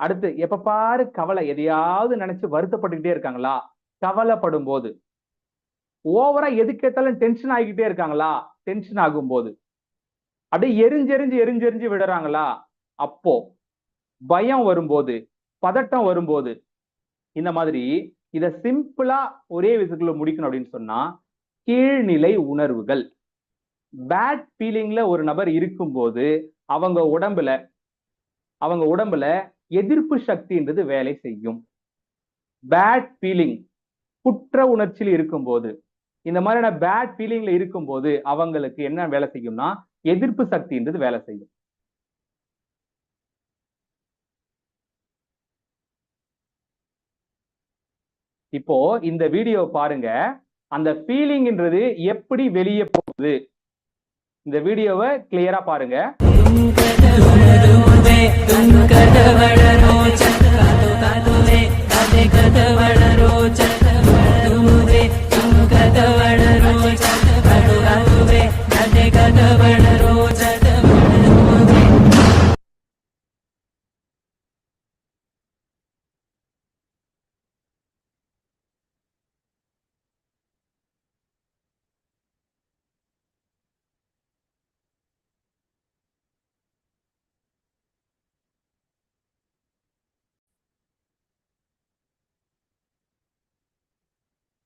அடுத்து எப்ப பாரு கவலை, எதையாவது நினைச்சு வருத்தப்பட்டுக்கிட்டே இருக்காங்களா, கவலைப்படும் போது. ஓவரா எதுக்கேத்தாலும் டென்ஷன் ஆகிக்கிட்டே இருக்காங்களா, டென்ஷன் ஆகும் போது. அப்படியே எரிஞ்செறிஞ்சு எரிஞ்செறிஞ்சு விடுறாங்களா, அப்போ. பயம் வரும்போது, பதட்டம் வரும்போது. இந்த மாதிரி இத சிம்பிளா ஒரே விஷயத்துல முடிக்கணும் அப்படின்னு சொன்னா, கீழ்நிலை உணர்வுகள். பேட் ஃபீலிங்ல ஒரு நபர் இருக்கும்போது அவங்க உடம்புல எதிர்ப்பு சக்தின்றது வேலை செய்யும். பேட் ஃபீலிங், குற்ற உணர்ச்சியில் இருக்கும்போது, இந்த மாதிரியான பேட் ஃபீலிங்ல இருக்கும்போது அவங்களுக்கு என்ன வேலை செய்யும்னா, எதிர்ப்பு சக்தின்றது வேலை செய்யும். இப்போ இந்த வீடியோ பாருங்க, அந்த ஃபீலிங்ன்றது எப்படி வெளியே போகுது, இந்த வீடியோவை கிளியரா பாருங்க.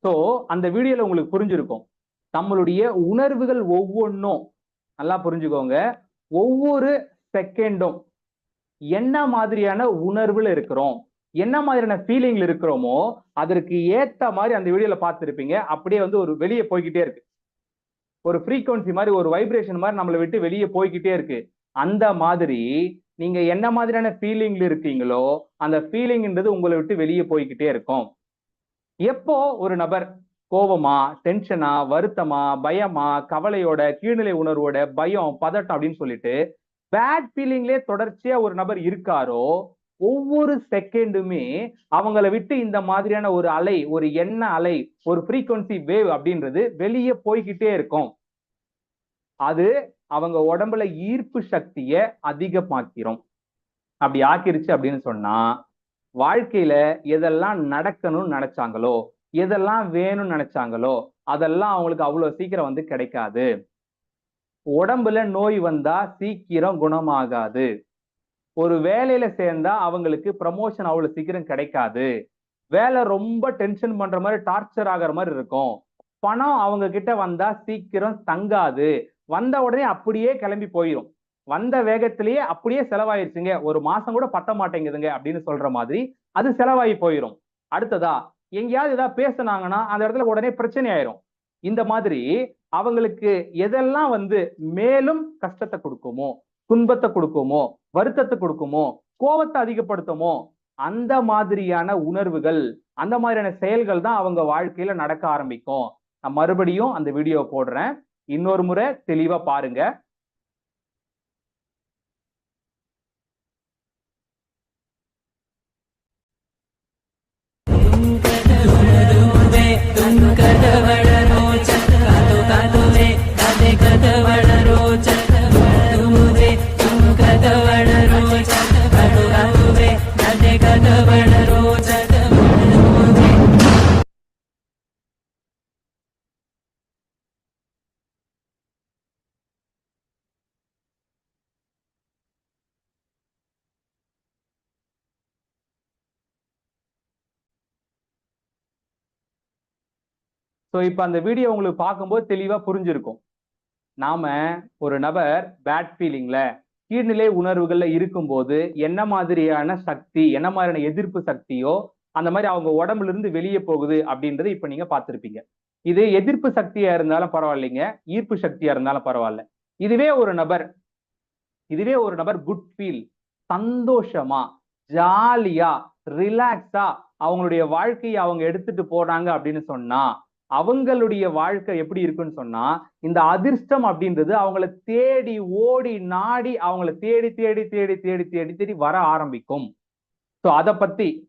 சோ அந்த வீடியோல உங்களுக்கு புரிஞ்சிருக்கும், நம்மளுடைய உணர்வுகள் ஒவ்வொன்றும் நல்லா புரிஞ்சுக்கோங்க, ஒவ்வொரு செகண்டும் என்ன மாதிரியான உணர்வுல இருக்கிறோம், என்ன மாதிரியான ஃபீலிங்ல இருக்கிறோமோ அதற்கு ஏத்த மாதிரி அந்த வீடியோல பார்த்திருப்பீங்க. அப்படியே வந்து ஒரு வெளியே போய்கிட்டே இருக்கு, ஒரு ஃப்ரீக்வன்சி மாதிரி, ஒரு வைப்ரேஷன் மாதிரி நம்மளை விட்டு வெளியே போய்கிட்டே இருக்கு. அந்த மாதிரி நீங்க என்ன மாதிரியான ஃபீலிங்ல இருக்கீங்களோ அந்த ஃபீலிங்ன்றது உங்களை விட்டு வெளியே போய்கிட்டே இருக்கும். எப்போ ஒரு நபர் கோபமா, டென்ஷனா, வருத்தமா, பயமா, கவலையோட, கீழ்நிலை உணர்வோட, பயம், பதட்டம் அப்படின்னு சொல்லிட்டு பேட் ஃபீலிங்லேயே தொடர்ச்சியா ஒரு நபர் இருக்காரோ, ஒவ்வொரு செகண்டுமே அவங்களை விட்டு இந்த மாதிரியான ஒரு அலை, ஒரு எண்ண அலை, ஒரு ஃப்ரீக்வன்சி வேவ் அப்படின்றது வெளியே போய்கிட்டே இருக்கும். அது அவங்க உடம்புல ஈர்ப்பு சக்தியை அதிகமாக்கிரும். அப்படி ஆக்கிருச்சு அப்படின்னு சொன்னா, வாழ்க்கையில எதெல்லாம் நடக்கணும்னு நினைச்சாங்களோ, எதெல்லாம் வேணும்னு நினைச்சாங்களோ அதெல்லாம் அவங்களுக்கு அவ்வளவு சீக்கிரம் வந்து கிடைக்காது. உடம்புல நோய் வந்தா சீக்கிரம் குணமாகாது. ஒரு வேலையில சேர்ந்தா அவங்களுக்கு ப்ரமோஷன் அவ்வளவு சீக்கிரம் கிடைக்காது. வேலை ரொம்ப டென்ஷன் பண்ற மாதிரி, டார்ச்சர் ஆகிற மாதிரி இருக்கும். பணம் அவங்க கிட்ட வந்தா சீக்கிரம் தங்காது. வந்த உடனே அப்படியே கிளம்பி போயிடும். வந்த வேகத்திலேயே அப்படியே செலவாயிருச்சுங்க, ஒரு மாசம் கூட பத்த மாட்டேங்குதுங்க அப்படின்னு சொல்ற மாதிரி அது செலவாகி போயிடும். அடுத்ததா எங்கேயாவது ஏதாவது பேசினாங்கன்னா அந்த இடத்துல உடனே பிரச்சனை ஆயிரும். இந்த மாதிரி அவங்களுக்கு எதெல்லாம் வந்து மேலும் கஷ்டத்தை கொடுக்குமோ, துன்பத்தை கொடுக்குமோ, வருத்தத்தை கொடுக்குமோ, கோபத்தை அதிகப்படுத்துமோ, அந்த மாதிரியான உணர்வுகள், அந்த மாதிரியான செயல்கள் தான் அவங்க வாழ்க்கையில நடக்க ஆரம்பிக்கும். நான் மறுபடியும் அந்த வீடியோ போடுறேன், இன்னொரு முறை தெளிவா பாருங்க. ஸோ இப்போ அந்த வீடியோ உங்களுக்கு பார்க்கும்போது தெளிவா புரிஞ்சிருக்கும். நாம ஒரு நபர் பேட் ஃபீலிங்ல, கீழ்நிலை உணர்வுகள்ல இருக்கும்போது என்ன மாதிரியான சக்தி, என்ன மாதிரியான எதிர்ப்பு சக்தியோ அந்த மாதிரி அவங்க உடம்புல இருந்து வெளியே போகுது அப்படின்றத இப்ப நீங்க பார்த்திருப்பீங்க. இது எதிர்ப்பு சக்தியா இருந்தாலும் பரவாயில்லைங்க, ஈர்ப்பு சக்தியா இருந்தாலும் பரவாயில்ல. இதுவே ஒரு நபர் குட் ஃபீல், சந்தோஷமா, ஜாலியா, ரிலாக்ஸா அவங்களுடைய வாழ்க்கையை அவங்க எடுத்துட்டு போறாங்க அப்படின்னு சொன்னா, அவங்களுடைய வாழ்க்கை எப்படி இருக்குன்னு சொன்னா, இந்த அதிர்ஷ்டம் அப்படின்றது அவங்கள தேடி ஓடி நாடி அவங்கள தேடி தேடி தேடி தேடி தேடி தேடி வர ஆரம்பிக்கும். சோ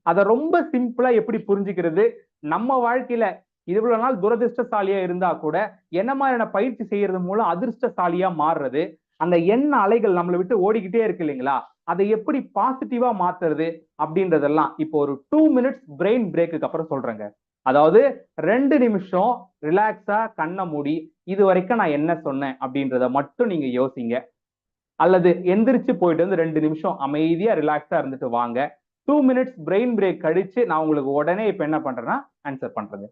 அத ரொம்ப சிம்பிளா எப்படி புரிஞ்சுக்கிறது, நம்ம வாழ்க்கையில இவ்வளவு நாள் துரதிர்ஷ்டசாலியா இருந்தா கூட என்ன மாதிரியான பயிற்சி செய்யறது மூலம் அதிர்ஷ்டசாலியா மாறுறது, அந்த எண்ண அலைகள் நம்மளை விட்டு ஓடிக்கிட்டே இருக்கு இல்லைங்களா, அதை எப்படி பாசிட்டிவா மாத்துறது அப்படின்றதெல்லாம் இப்போ ஒரு 2 மினிட்ஸ் பிரெயின் பிரேக்குக்கு அப்புறம் சொல்றேங்க. அதாவது 2 நிமிஷம் ரிலாக்ஸா கண்ணை மூடி இது வரைக்கும் நான் என்ன சொன்னேன் அப்படின்றத மட்டும் நீங்க யோசிங்க. அல்லது எந்திரிச்சு போயிட்டு வந்து 2 நிமிஷம் அமைதியா ரிலாக்ஸா இருந்துட்டு வாங்க. 2 மினிட்ஸ் பிரெயின் பிரேக் கழிச்சு நான் உங்களுக்கு உடனே இப்ப என்ன பண்றேன்னா ஆன்சர் பண்றேங்க.